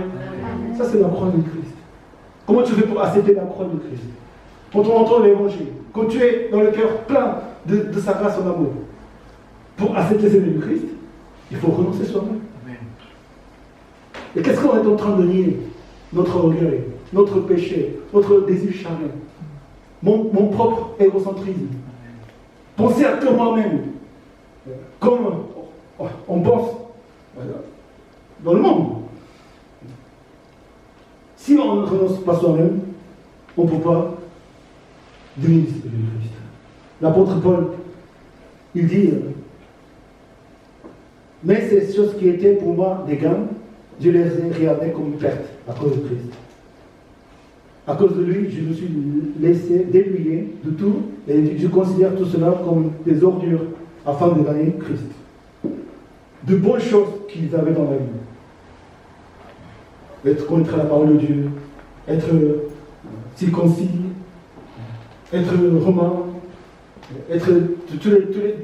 Ça, c'est la croix de Christ. Comment tu fais pour accepter la croix de Christ? Quand on entend l'évangile, quand tu es dans le cœur plein de sa grâce, son amour, pour accepter les aimés de Christ, il faut renoncer soi-même. Et qu'est-ce qu'on est en train de nier? Notre orgueil, notre péché, notre désir charnel, mon propre égocentrisme. Penser à que moi-même, comme on pense dans le monde. Si on ne renonce pas soi-même, on ne peut pas devenir disciple de Christ. L'apôtre Paul, il dit, mais ces choses qui étaient pour moi des gains, je les ai regardées comme une perte à cause de Christ. À cause de lui, je me suis laissé dépouiller de tout et je considère tout cela comme des ordures afin de gagner Christ. De bonnes choses qu'ils avaient dans la vie. Connaître la parole de Dieu, être circoncis, être romain, être tous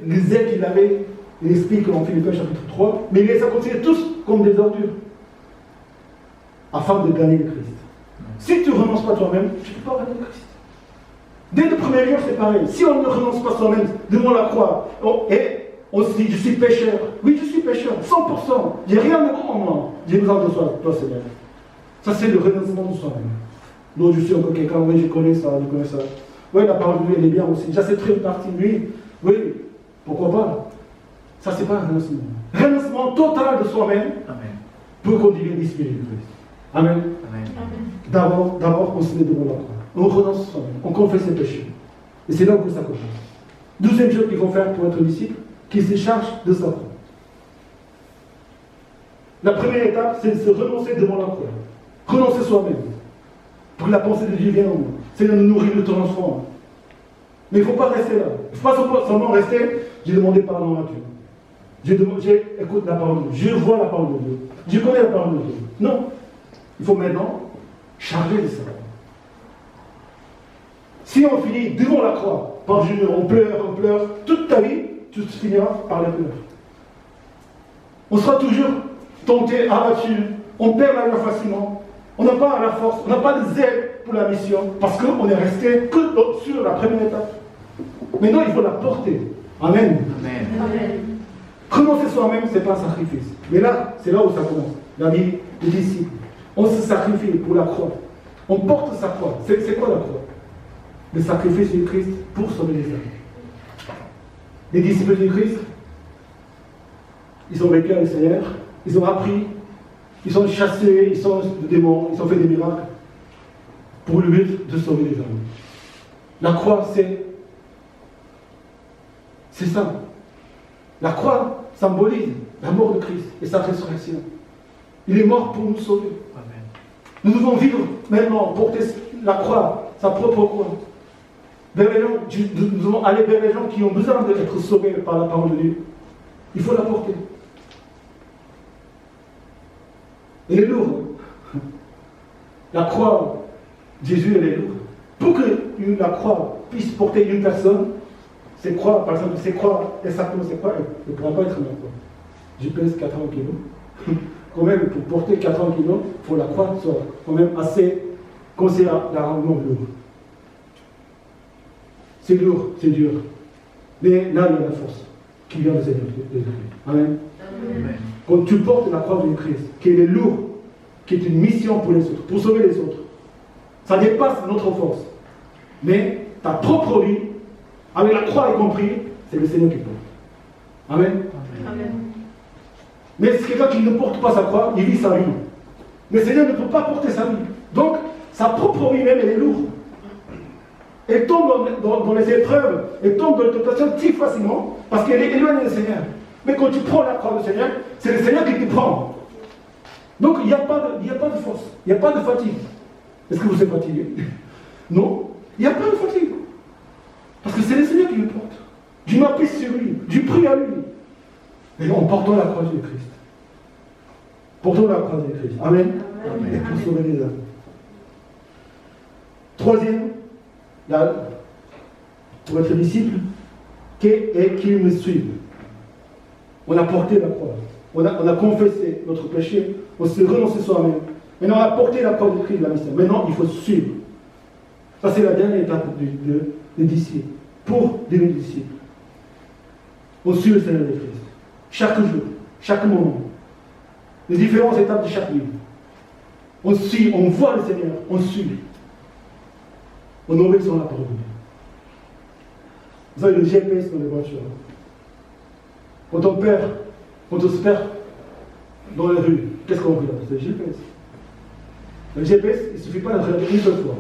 les aides qu'il avait, il explique en Philippiens chapitre 3, mais il les a considérés tous comme des ordures afin de gagner le Christ. Si tu ne renonces pas toi-même, tu ne peux pas gagner le Christ. Dès le premier jour, c'est pareil. Si on ne renonce pas soi-même devant la croix, et on se dit, je suis pécheur. Oui, je suis pécheur, 100%. Il n'y a rien de bon en moi. J'ai besoin de toi, Seigneur. Ça, c'est le renoncement de soi-même. Donc, je suis encore quelqu'un, oui, je connais ça, je connais ça. Oui, la parole de lui, elle est bien aussi. Déjà, c'est très une partie de lui. Oui, pourquoi pas? Ça, c'est pas un renoncement. Renoncement total de soi-même pour qu'on devienne disciple de Christ. Amen. Amen. D'abord, on se met devant la croix. On renonce soi-même. On confesse ses péchés. Et c'est là où ça commence. Deuxième chose qu'il faut faire pour être disciple, qu'il se charge de sa croix. La première étape, c'est de se renoncer devant la croix. Renoncer soi-même. Pour que la pensée de Dieu vienne en nous. C'est de nous nourrir, de transformer. Mais il ne faut pas rester là. Il ne faut pas seulement rester, j'ai demandé pardon à Dieu. J'écoute la parole de Dieu. Je vois la parole de Dieu. Je connais la parole de Dieu. Non. Il faut maintenant charger de ça. Si on finit devant la croix, par Dieu, on pleure, toute ta vie, tu finiras par les pleurs. On sera toujours tenté, abattu, on perd la joie facilement, on n'a pas la force, on n'a pas de zèle pour la mission, parce qu'on est resté que sur la première étape. Maintenant, il faut la porter. Amen. Amen. Amen. Renoncer soi-même, ce n'est pas un sacrifice. Mais là, c'est là où ça commence. La vie des disciples. On se sacrifie pour la croix. On porte sa croix. C'est quoi la croix? Le sacrifice de Christ pour sauver les âmes. Les disciples de Christ, ils ont vécu avec le Seigneur, ils ont appris, ils sont chassés, ils sont des démons, ils ont fait des miracles pour le but de sauver les âmes. La croix, c'est ça. La croix symbolise la mort de Christ et sa résurrection. Il est mort pour nous sauver. Amen. Nous devons vivre maintenant, porter la croix, sa propre croix. Vers les gens, nous devons aller vers les gens qui ont besoin d'être sauvés par la parole de Dieu. Il faut la porter. Elle est lourde. La croix, Jésus, elle est lourde. Pour que la croix puisse porter une personne, ces croix, par exemple, ces croix, les sacrements, ces croix, elles ne pourront pas être ma croix. Je pèse 80 kilos. Quand même, pour porter 80 kilos, il faut la croix soit quand même assez considérablement lourde. C'est lourd, c'est dur. Mais là, il y a la force qui vient de Seigneur. Amen. Amen. Quand tu portes la croix de Christ, qui est lourde, qui est une mission pour les autres, pour sauver les autres, ça dépasse notre force. Mais ta propre vie, avec la croix y compris, c'est le Seigneur qui porte. Amen. Amen. Mais c'est quelqu'un qui ne porte pas sa croix, il vit sa vie. Mais le Seigneur ne peut pas porter sa vie. Donc, sa propre vie même, elle est lourde. Elle tombe dans les épreuves, elle tombe dans les tentations si facilement, parce qu'elle est éloignée du Seigneur. Mais quand tu prends la croix du Seigneur, c'est le Seigneur qui te prend. Donc, il n'y a pas de force, il n'y a pas de fatigue. Est-ce que vous êtes fatigué? Non, il n'y a pas de fatigue. Parce que c'est le Seigneur qui le porte. Je m'appuie sur lui, je prie à lui. Et en portant la croix de Christ. Portons la croix de Christ. Amen. Amen. Et pour sauver les âmes. Troisième, pour être disciple, qu'il me suive. On a porté la croix. On a confessé notre péché. On s'est renoncé soi-même. Maintenant, on a porté la croix de Christ, la mission. Maintenant, il faut suivre. Ça, c'est la dernière étape des disciples. Pour devenir disciple. On suit le Seigneur de Christ. Chaque jour, chaque moment. Les différentes étapes de chaque vie. On suit, on voit le Seigneur, on suit. On obéit sur la parole de Dieu. Vous avez le GPS dans les voitures. Quand on se perd dans les rues, qu'est-ce qu'on regarde? C'est le GPS. Le GPS, il ne suffit pas de regarder une seule fois.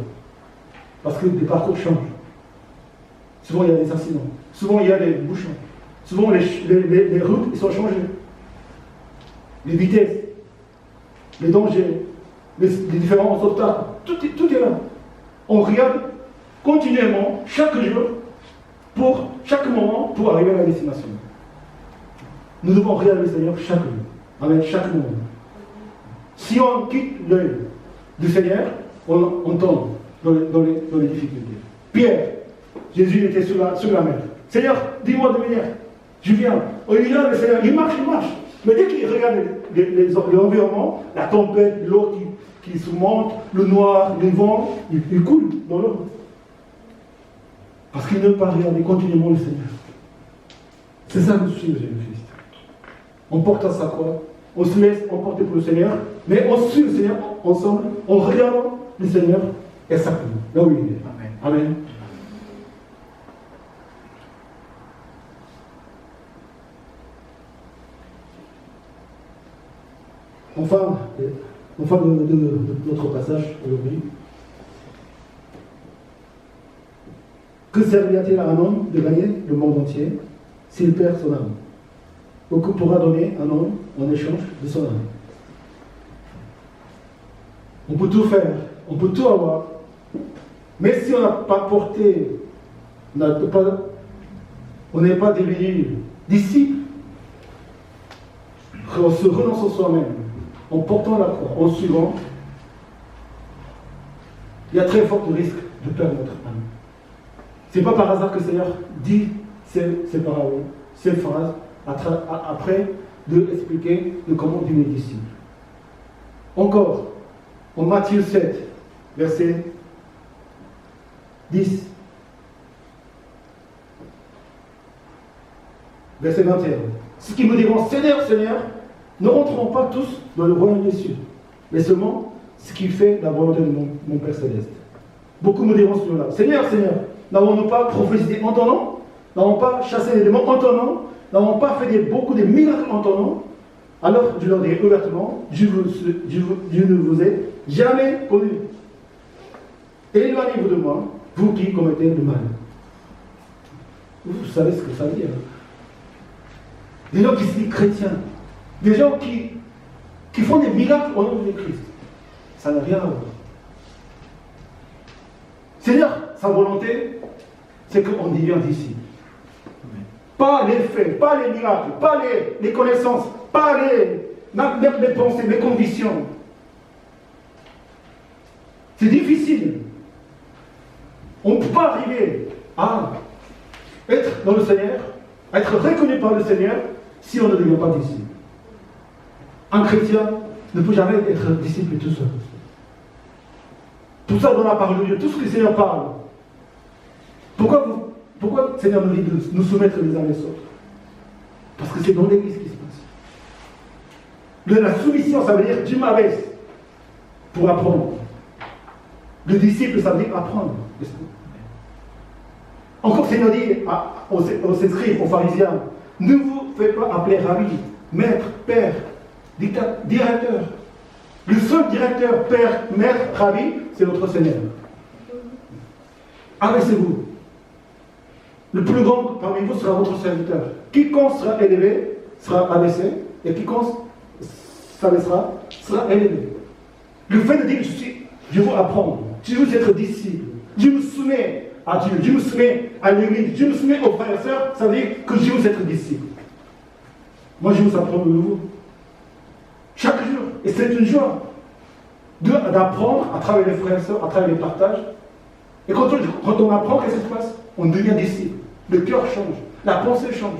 Parce que les parcours changent. Souvent, il y a des accidents. Souvent, il y a des bouchons. Souvent, les routes, ils sont changées. Les vitesses, les dangers, les différents obstacles, tout est là. On regarde continuellement, chaque jour, pour chaque moment, pour arriver à la destination. Nous devons regarder le Seigneur chaque jour, avec chaque moment. Si on quitte l'œil du Seigneur, on tombe dans les difficultés. Pierre, Jésus était sur la mer. Seigneur, dis-moi de venir. Je viens. Il dit là, le Seigneur, il marche. Mais dès qu'il regarde l'environnement, la tempête, l'eau qui se monte, le noir, le vent, il coule dans l'eau. Parce qu'il ne peut pas regarder continuellement le Seigneur. C'est ça le suivre Jésus-Christ. On porte à sa croix, on se laisse emporter pour le Seigneur, mais on suit le Seigneur ensemble, on regarde le Seigneur et ça là où il est. Amen. Amen. Enfin de notre passage aujourd'hui. Que servira-t-il à un homme de gagner le monde entier s'il perd son âme? Ou que pourra donner un homme en échange de son âme? On peut tout faire, on peut tout avoir, mais si on n'a pas porté, on n'est pas devenu disciple, en se renonçant soi-même, en portant la croix, en suivant, il y a très fort risque de perdre notre âme. Ce n'est pas par hasard que le Seigneur dit ces paroles, ces phrases, après de expliquer de comment devenir disciple. Encore, en Matthieu 7, verset 10, verset 21. Ceux qui me diront Seigneur, Seigneur, ne rentreront pas tous dans le royaume des cieux, mais seulement ce qui fait la volonté de mon Père Céleste. Beaucoup me diront ce jour-là, Seigneur, Seigneur, n'avons-nous pas prophétisé en ton nom? N'avons pas chassé les démons en ton nom? N'avons pas fait beaucoup de miracles en ton nom? Alors je leur dirai ouvertement, je ne vous ai jamais connu. Éloignez-vous de moi, vous qui commettez le mal. Vous savez ce que ça veut dire. Des gens qui se disent chrétiens, des gens qui font des miracles au nom de Christ. Ça n'a rien à voir. Seigneur, sa volonté, c'est qu'on devient disciple. Pas les faits, pas les miracles, pas les connaissances, pas même les pensées, les convictions. C'est difficile. On ne peut pas arriver à être dans le Seigneur, à être reconnu par le Seigneur, si on ne devient pas disciple. Un chrétien ne peut jamais être disciple tout seul. Tout ça dans la parole de Dieu, tout ce que le Seigneur parle. Pourquoi le Seigneur nous dit de nous soumettre les uns les autres? Parce que c'est dans l'Église qui se passe. La soumission, ça veut dire tu m'abaisse pour apprendre. Le disciple, ça veut dire apprendre. Encore, Seigneur dit aux scribes, aux pharisiens, ne vous faites pas appeler rabbi, maître, père, directeur. Le seul directeur, père, maître, rabbi, c'est notre Seigneur. Abaissez-vous. Le plus grand parmi vous sera votre serviteur. Quiconque sera élevé sera abaissé, et quiconque s'abaissera sera élevé. Le fait de dire je veux apprendre, je veux être disciple, je me soumets à Dieu, je me soumets à l'Église, je me soumets aux frères et sœurs, ça veut dire que je veux être disciple. Moi, je veux apprendre de nouveau. Chaque jour. Et c'est une joie d'apprendre à travers les frères et sœurs, à travers les partages. Et quand on apprend, qu'est-ce qui se passe? On devient disciple. Le cœur change, la pensée change.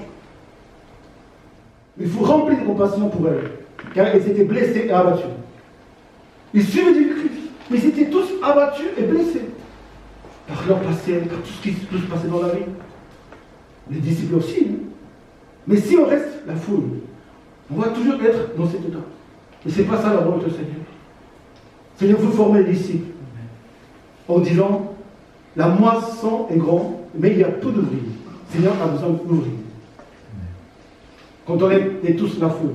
Il faut remplir de compassion pour elle, car elles étaient blessées et abattues. Ils suivaient Jésus-Christ, mais ils étaient tous abattus et blessés par leur passé, par tout ce qui se passait dans la vie. Les disciples aussi. Hein. Mais si on reste la foule, on va toujours être dans cet état. Et ce n'est pas ça la volonté du Seigneur. Seigneur, vous formez les disciples en disant la moisson est grande, mais il y a peu d'ouvriers. Seigneur a besoin d'ouvriers. Quand on est tous la foule,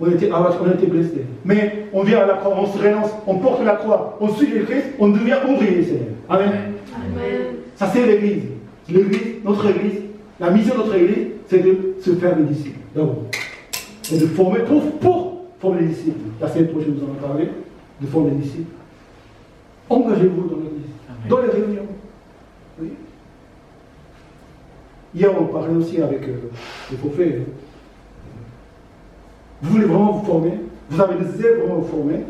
on était abattus, on était blessés. Mais on vient à la croix, on se renonce, on porte la croix, on suit le Christ, on devient ouvrier, Seigneur. Amen. Amen. Ça, c'est l'Église. L'Église, notre Église, la mission de notre Église, c'est de se faire des disciples. D'abord. Et de former, pour former les disciples. La semaine prochaine, nous en avons parlé, de former les disciples. Engagez-vous dans l'Église, dans les réunions. Oui. Hier, on parlait aussi avec les prophètes. Vous voulez vraiment vous former, vous avez des aides vraiment vous former.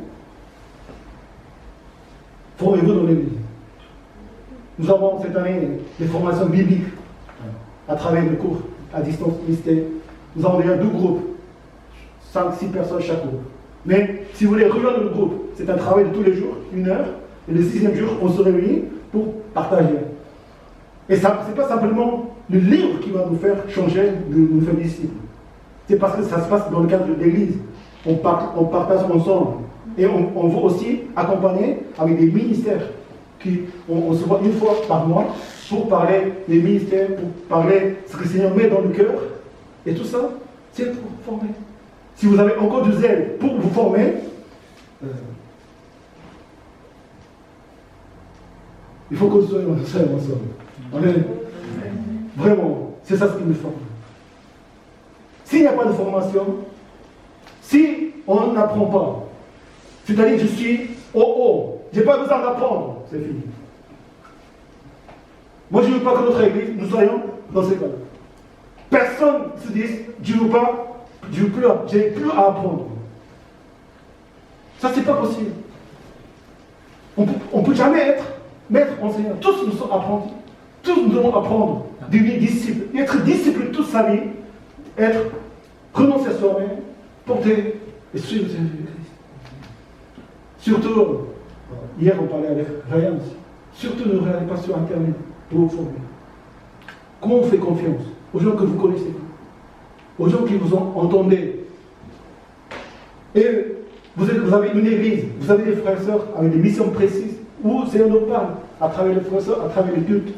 Formez-vous dans l'Église. Nous avons cette année des formations bibliques à travers le cours à distance mystère. Nous avons déjà 2 groupes, 5-6 personnes chaque groupe. Mais si vous voulez rejoindre le groupe, c'est un travail de tous les jours, 1 heure, et le 6e jour, on se réunit pour partager. Et ça, ce n'est pas simplement le livre qui va nous faire changer, nous faire disciples. C'est parce que ça se passe dans le cadre de l'Église. On partage ensemble. Et on veut aussi accompagner avec des ministères. On se voit 1 fois par mois pour parler des ministères, pour parler ce que le Seigneur met dans le cœur. Et tout ça, c'est pour former. Si vous avez encore du zèle pour vous former, il faut que nous soyons ensemble. Amen. Vraiment, c'est ça ce qui nous forme. S'il n'y a pas de formation, si on n'apprend pas, c'est-à-dire je suis je n'ai pas besoin d'apprendre, c'est fini. Moi je ne veux pas que notre Église, nous soyons dans ces cas-là. Personne ne se dise, je ne veux pas, je n'ai plus à apprendre. Ça, c'est pas possible. On ne peut jamais être maître, enseignant. Tous nous sommes apprentis. Tous nous devons apprendre, devenir disciples. Être disciple toute sa vie, renoncer à soi-même, porter et suivre Jésus Christ. Surtout, hier on parlait avec Ryan aussi, surtout ne regardez pas sur Internet pour vous former. Comment on fait confiance aux gens que vous connaissez pas, aux gens qui vous entendez. Et vous avez une église, vous avez des frères et sœurs avec des missions précises, où le Seigneur nous parle à travers les frères et sœurs, à travers les cultes.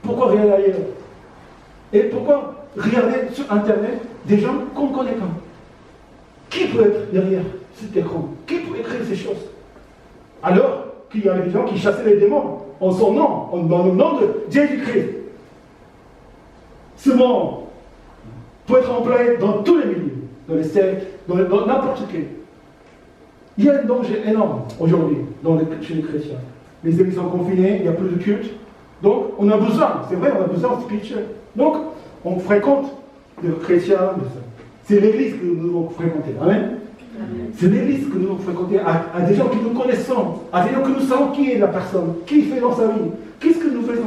Pourquoi regarder ailleurs? Et pourquoi regarder sur Internet des gens qu'on ne connaît pas? Qui peut être derrière cet écran? Qui peut écrire ces choses? Alors qu'il y avait des gens qui chassaient les démons en son nom, dans le nom de Jésus-Christ. Ce nom peut être employé dans tous les milieux, dans les sectes, dans n'importe quel. Il y a un danger énorme aujourd'hui chez les chrétiens. Les églises sont confinées, il n'y a plus de culte. Donc on a besoin, c'est vrai, on a besoin de spirituel. Donc on fréquente les chrétiens, c'est l'église que nous devons fréquenter. Amen. C'est l'église que nous devons fréquenter à des gens que nous connaissons, à des gens que nous savons qui est la personne, qui il fait dans sa vie, qu'est-ce que nous faisons.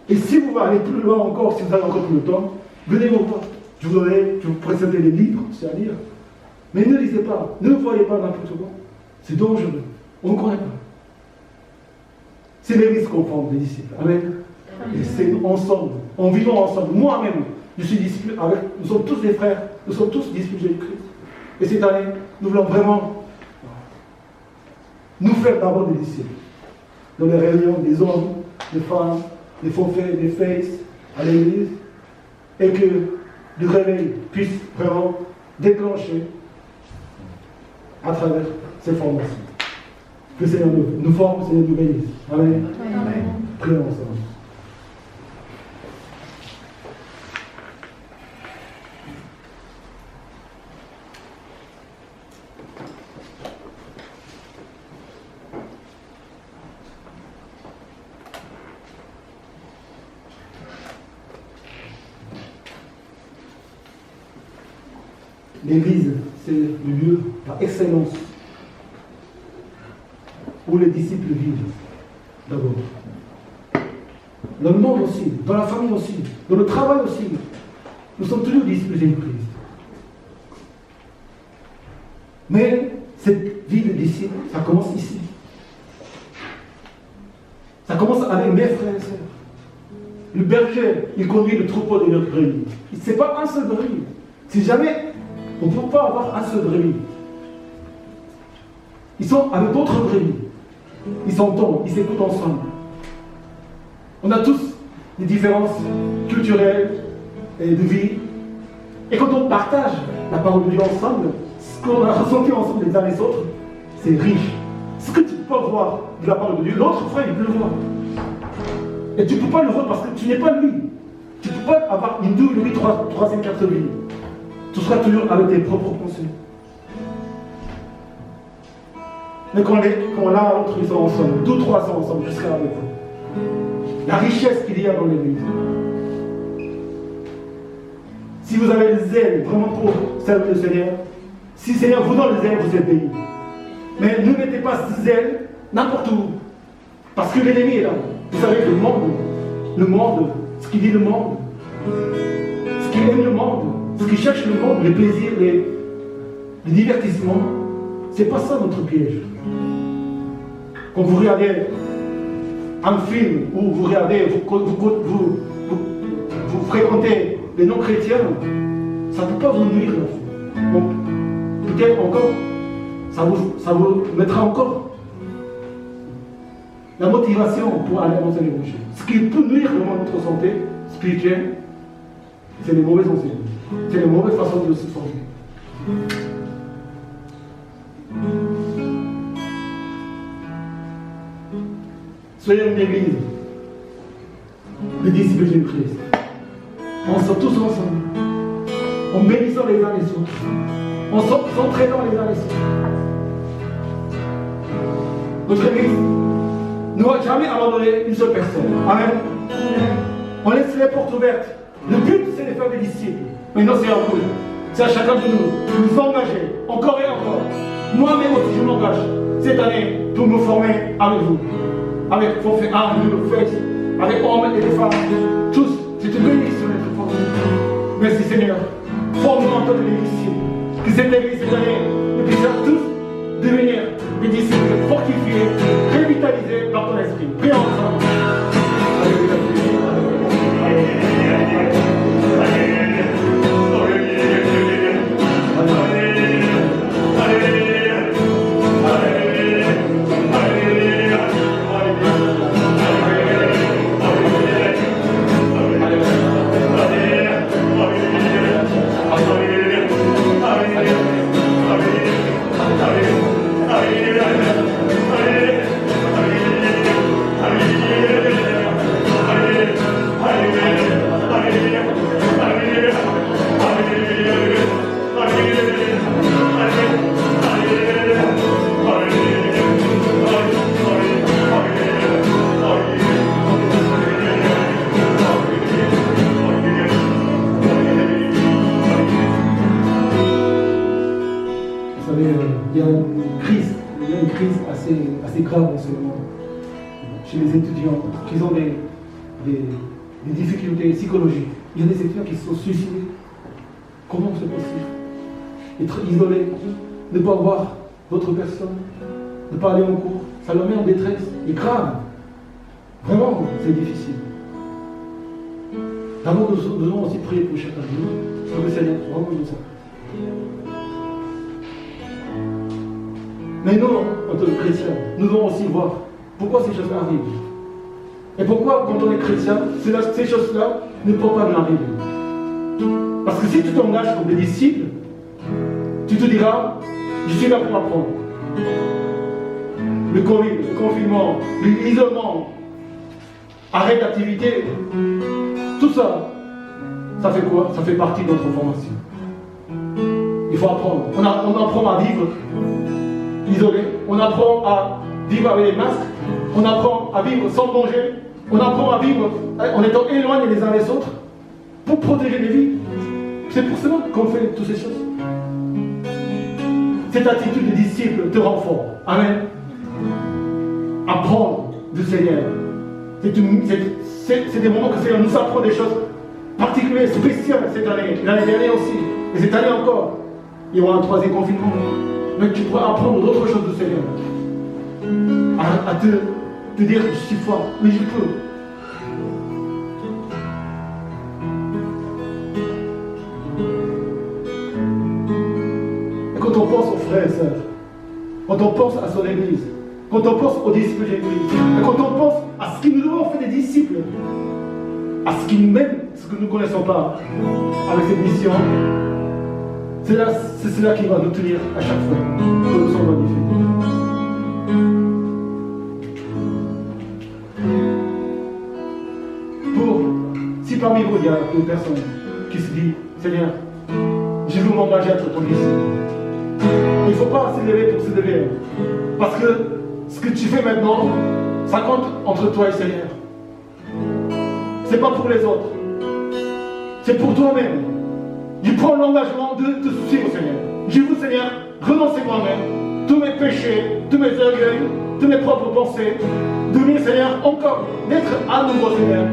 Et si vous voulez aller plus loin encore, si vous avez encore plus de temps, venez vous voir. Je vous présenter les livres, c'est à lire. Mais ne lisez pas, ne voyez pas n'importe quoi. C'est dangereux. On ne connaît pas. C'est l'église qu'on forme des disciples. Amen. Et c'est ensemble, en vivant ensemble. Moi-même, je suis disciple avec. Nous sommes tous des frères, nous sommes tous disciples de Jésus-Christ. Et cette année, nous voulons vraiment nous faire d'abord des disciples. dans les réunions des hommes, des femmes, des forfaits, des faces à l'église, et que le réveil puisse vraiment déclencher à travers ces formations. Que le Seigneur nous forme, le Seigneur nous bénisse. Amen. Amen. Prions ensemble. L'Église, c'est le lieu par excellence où les disciples vivent d'abord. Dans le monde aussi, dans la famille aussi, dans le travail aussi, nous sommes toujours disciples de Jésus-Christ. Mais cette vie de disciple, ça commence ici. Ça commence avec mes frères et sœurs. Le berger, il conduit le troupeau de notre brebis. Ce n'est pas un seul brebis. Si jamais on ne peut pas avoir un seul brebis. Ils sont avec d'autres brebis. Ils s'entendent, ils s'écoutent ensemble. On a tous des différences culturelles et de vie. Et quand on partage la parole de Dieu ensemble, ce qu'on a ressenti ensemble les uns les autres, c'est riche. Ce que tu peux voir de la parole de Dieu, l'autre frère, il peut le voir. Et tu ne peux pas le voir parce que tu n'es pas lui. Tu ne peux pas avoir une double vie, troisième, quatrième vie. Tu seras toujours avec tes propres pensées. Mais quand l'un à l'autre ils sont ensemble, 2, 3 sont ensemble, je serai avec vous. La richesse qu'il y a dans l'Église. Si vous avez le zèle vraiment pour servir le Seigneur, si le Seigneur vous donne le zèle, vous êtes bénis. Mais ne mettez pas ce zèle n'importe où. Parce que l'ennemi est là. Vous savez, le monde, ce qu'il dit le monde, ce qu'il aime le monde, ce qui cherche le monde, les plaisirs, les divertissements, c'est pas ça notre piège. Quand vous regardez un film ou vous regardez, vous fréquentez les non-chrétiens, ça ne peut pas vous nuire. Donc, peut-être encore, ça vous mettra encore la motivation pour aller avancer l'évangile. Ce qui peut nuire vraiment notre santé spirituelle, c'est les mauvais enseignements. C'est les mauvaises façons de se former. Soyons une église, les disciples de Jésus-Christ. On sort tous ensemble, en bénissant les uns les autres, en s'entraînant les uns les autres. Notre église ne va jamais abandonner une seule personne. Amen. On laisse les portes ouvertes. Le but, c'est de faire des disciples. Maintenant, c'est à vous. C'est à chacun de nous nous engager, encore et encore. Moi-même aussi, je m'engage cette année pour me former avec vous. Avec Forfait 1, 2, Face, avec hommes et les femmes. Tous, c'est une bénédiction d'être formés. Merci Seigneur. Forme-nous en tant que des disciples. Que cette église cette année, nous puissions tous devenir des disciples fortifiés, revitalisés dans ton esprit. Prions ensemble. Il y a une crise assez grave en ce moment chez les étudiants qui ont des difficultés psychologiques. Il y a des étudiants qui se sont suicidés. Comment c'est possible? Être isolé, ne pas voir d'autres personnes, ne pas aller en cours, ça leur met en détresse. Et grave. Vraiment, c'est difficile. D'abord, nous devons aussi prier pour chacun de nous, pour que le Seigneur vraiment nous aide. Mais nous, en tant que chrétiens, nous devons aussi voir pourquoi ces choses arrivent. Et pourquoi, quand on est chrétien, ces choses-là ne peuvent pas nous arriver. Parce que si tu t'engages comme des disciples, tu te diras, je suis là pour apprendre. Le Covid, le confinement, l'isolement, arrêt d'activité, tout ça, ça fait quoi? Ça fait partie de notre formation. Il faut apprendre. On apprend à vivre isolé, on apprend à vivre avec les masques, on apprend à vivre sans danger, on apprend à vivre en étant éloignés les uns des autres pour protéger les vies. C'est pour cela qu'on fait toutes ces choses. Cette attitude de disciple te rend fort. Amen. Apprendre du Seigneur. C'est des moments que le Seigneur nous apprend des choses particulières, spéciales cette année, l'année dernière aussi, et cette année encore. Il y aura un troisième confinement. Mais tu pourras apprendre d'autres choses du Seigneur. À te dire, je suis fort, mais je peux. Et quand on pense aux frères et sœurs, quand on pense à son Église, quand on pense aux disciples de l'Église, et quand on pense à ce que nous devons faire des disciples, à ce qui même ce que nous ne connaissons pas avec cette mission, c'est cela qui va nous tenir à chaque fois que nous sommes magnifiques. Si parmi vous il y a une personne qui se dit, Seigneur, je veux m'engager à être ton disciple. Il ne faut pas se lever pour se lever. Parce que ce que tu fais maintenant, ça compte entre toi et le Seigneur. Ce n'est pas pour les autres. C'est pour toi-même. Je prends l'engagement de te suivre, Seigneur. Je veux, Seigneur, renoncer moi-même, tous mes péchés, tous mes orgueils, toutes mes propres pensées, devenir, Seigneur, encore, d'être à nouveau, Seigneur,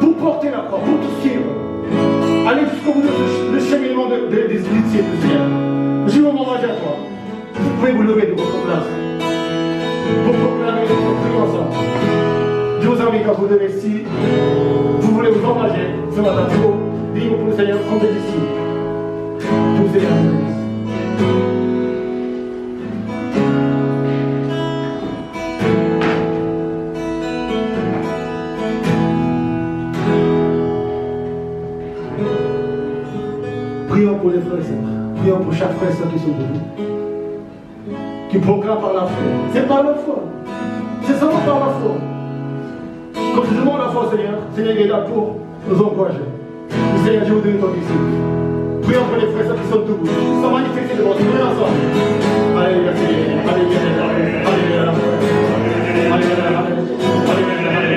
pour porter la croix, pour te suivre. Allez jusqu'au bout de le cheminement des disciples, Seigneur. Je veux m'engager à toi. Vous pouvez vous lever de votre place. Pour proclamer notre prière ensemble. Je vous invite à vous lever si vous voulez vous engager ce matin pour vivre pour le Seigneur comme des disciples. Que le Seigneur vous bénisse. Prions pour les frères et sœurs. Prions pour chaque frère et sœur qui sont debout. Qui proclament par la foi. C'est par la foi. C'est seulement par la foi. Quand je demande la foi au Seigneur, le Seigneur est là pour nous encourager. Le Seigneur, je vous donne ton disciple. Prions pour les frères et sœurs qui sont debout. Ça manifeste devant nous. Prions ensemble. Alléluia, Seigneur. Alléluia. Alléluia. Alléluia. Alléluia.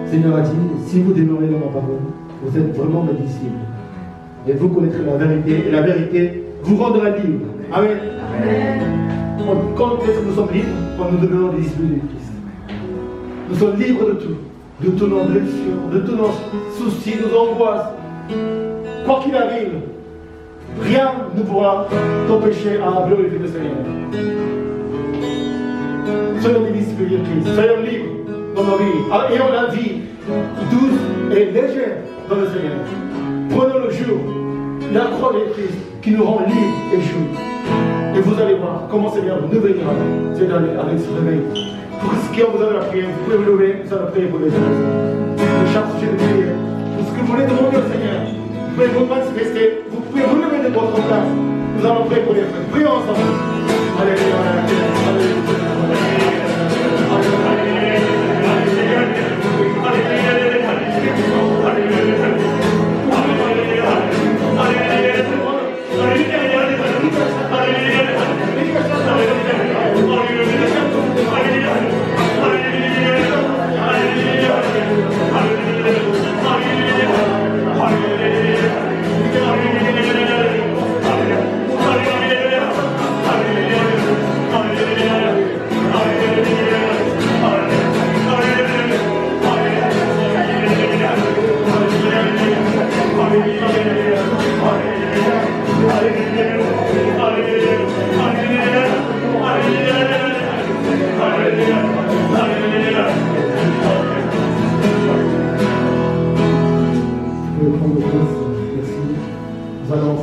Seigneur a dit, si vous demeurez dans ma parole, vous êtes vraiment mes disciples. Et vous connaîtrez la vérité, et la vérité vous rendra libre. Amen. Quand est-ce que nous sommes libres? Quand nous devenons des disciples de Christ. Nous sommes libres de tout. De toutes nos blessures, de tous nos soucis, nos angoisses. Quoi qu'il arrive, rien ne pourra t'empêcher à glorifier le Seigneur. Soyons des disciples de Christ. Soyons libres dans nos vies. Ayons la vie douce et légère dans le Seigneur. Prenons le jour, la croix de Christ qui nous rend libres et jouis. Et vous allez voir comment Seigneur nous bénira cette année avec ce réveil. Pour ce qui en vous a de la prière, vous pouvez vous lever, nous allons prier pour les autres. Le chaque sujet de prière. Tout ce que vous voulez demander au Seigneur, vous pouvez vous manifester, vous pouvez vous lever de votre place. Nous allons prier pour les frères. Prions ensemble. Alléluia. Alléluia.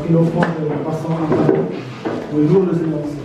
pris l'offrande en passant un ballon. Le jour le Seigneur aussi.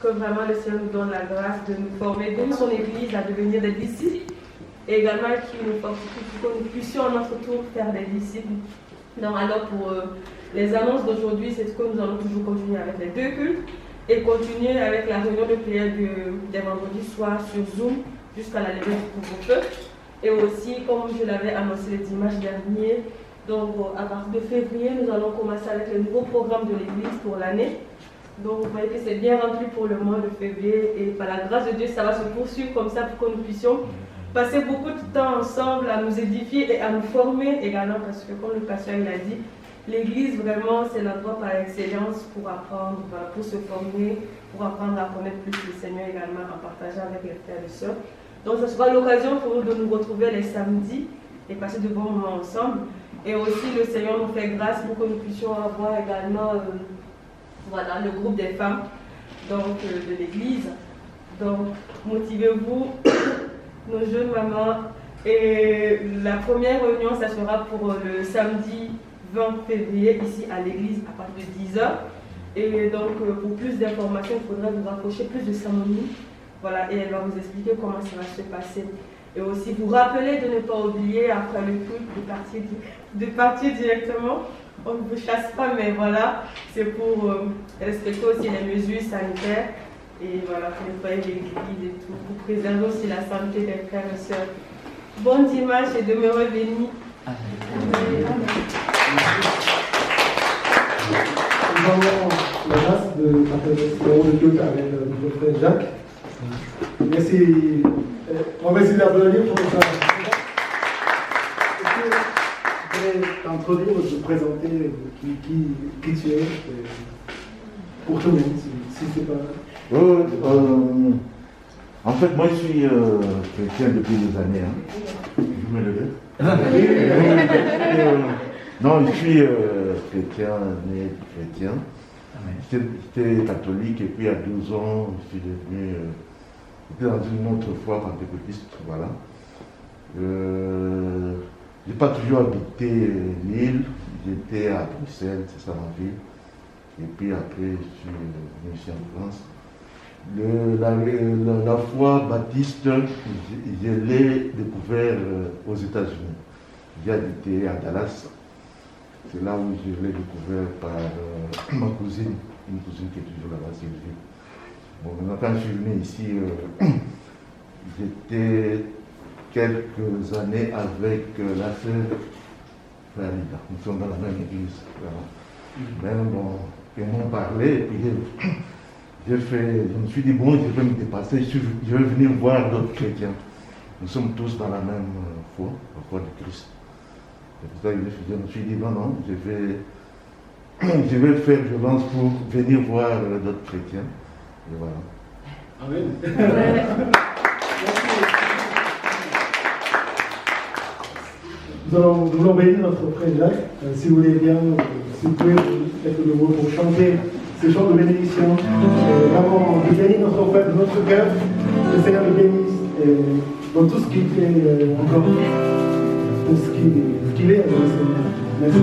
Que vraiment le Seigneur nous donne la grâce de nous former dans son Église à devenir des disciples et également qu'il nous fortifie pour que nous puissions à notre tour faire des disciples. Donc alors pour les annonces d'aujourd'hui, c'est que nous allons toujours continuer avec les deux cultes et continuer avec la réunion de prière des vendredis soirs sur Zoom jusqu'à la levée du couvre-feu. Et aussi, comme je l'avais annoncé le dimanche dernier, donc à partir de février, nous allons commencer avec le nouveau programme de l'Église pour l'année. Donc vous voyez que c'est bien rempli pour le mois de février et par la grâce de Dieu, ça va se poursuivre comme ça pour que nous puissions passer beaucoup de temps ensemble à nous édifier et à nous former également parce que comme le pasteur il a dit, l'église vraiment c'est l'endroit par excellence pour apprendre, pour se former, pour apprendre à connaître plus le Seigneur également en partageant avec les frères et sœurs. Donc ce sera l'occasion pour nous de nous retrouver les samedis et passer de bons moments ensemble. Et aussi le Seigneur nous fait grâce pour que nous puissions avoir également voilà, le groupe des femmes donc, de l'église. Donc motivez-vous, nos jeunes mamans. Et la première réunion, ça sera pour le samedi 20 février ici à l'église à partir de 10h. Et donc pour plus d'informations, il faudra vous rapprocher plus de Samonie. Voilà, et elle va vous expliquer comment ça va se passer. Et aussi vous rappeler de ne pas oublier après le culte de partir directement. On ne vous chasse pas, mais voilà, c'est pour respecter aussi les mesures sanitaires. Et voilà, pour nettoyer l'église et tout, pour préserver aussi la santé des frères et sœurs. Bon dimanche et demeurez bénis. Amen. Nous avons la grâce de partager ce moment de culte avec notre frère Jacques. Merci. On va essayer d'applaudir pour ça. Je vais t'introduire, te présenter qui tu es pour tout le monde, si c'est pas. En fait, moi je suis chrétien depuis des années. Je me levais. Non, je suis chrétien, né chrétien. J'étais catholique et puis à 12 ans, je suis devenu. J'étais dans une autre foi pentecôtiste, voilà. Je n'ai pas toujours habité Lille, j'étais à Bruxelles, c'est ça ma ville. Et puis après, je suis venu ici en France. La foi baptiste, je l'ai découvert aux États-Unis. J'ai habité à Dallas. C'est là où je l'ai découvert par ma cousine, une cousine qui est toujours là-bas, Sylvie. Bon, maintenant, quand je suis venu ici, j'étais quelques années avec la sœur Farida. Nous sommes dans la même église. Voilà. Mais bon, ils m'ont parlé et puis je me suis dit, bon, je vais me dépasser, je vais venir voir d'autres chrétiens. Nous sommes tous dans la même foi, la foi de Christ. C'est pour ça que je me suis dit, non, je vais faire violence pour venir voir d'autres chrétiens. Et voilà. Amen. Nous voulons bénir notre frère Jacques. Si vous voulez bien, si vous pouvez être de mots pour chanter ce chant de bénédiction. Vraiment, de bénir notre frère de notre cœur. Le Seigneur le bénisse dans tout ce qu'il fait encore. Tout ce qu'il est dans le Seigneur. Merci.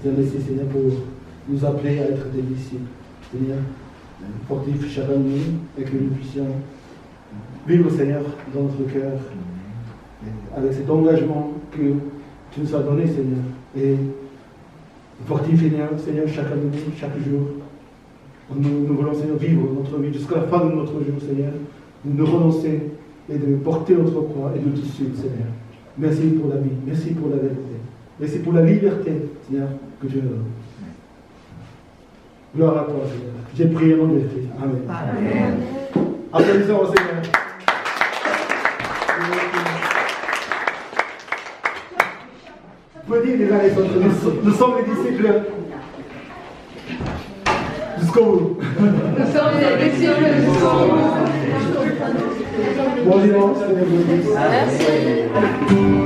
as laissé, Seigneur, pour nous appeler à être des disciples. Seigneur, fortifie chacun de nous et que nous puissions vivre, Seigneur, dans notre cœur, avec cet engagement que tu nous as donné, Seigneur. Et fortifie, Seigneur, chacun de nous, chaque jour. Nous voulons, Seigneur, vivre notre vie jusqu'à la fin de notre jour, Seigneur. De renoncer et de porter notre croix et de te suivre, Seigneur. Merci pour la vie, merci pour la vérité. Merci pour la liberté, Seigneur, que tu nous donnes. Gloire à toi, Seigneur. J'ai prié au nom de Christ. Amen. Amen. Applaudissons au Seigneur. Vous pouvez dire les uns les autres, nous sommes les disciples jusqu'au bout. Nous sommes les disciples jusqu'au bout. Bon dimanche, Seigneur. Merci.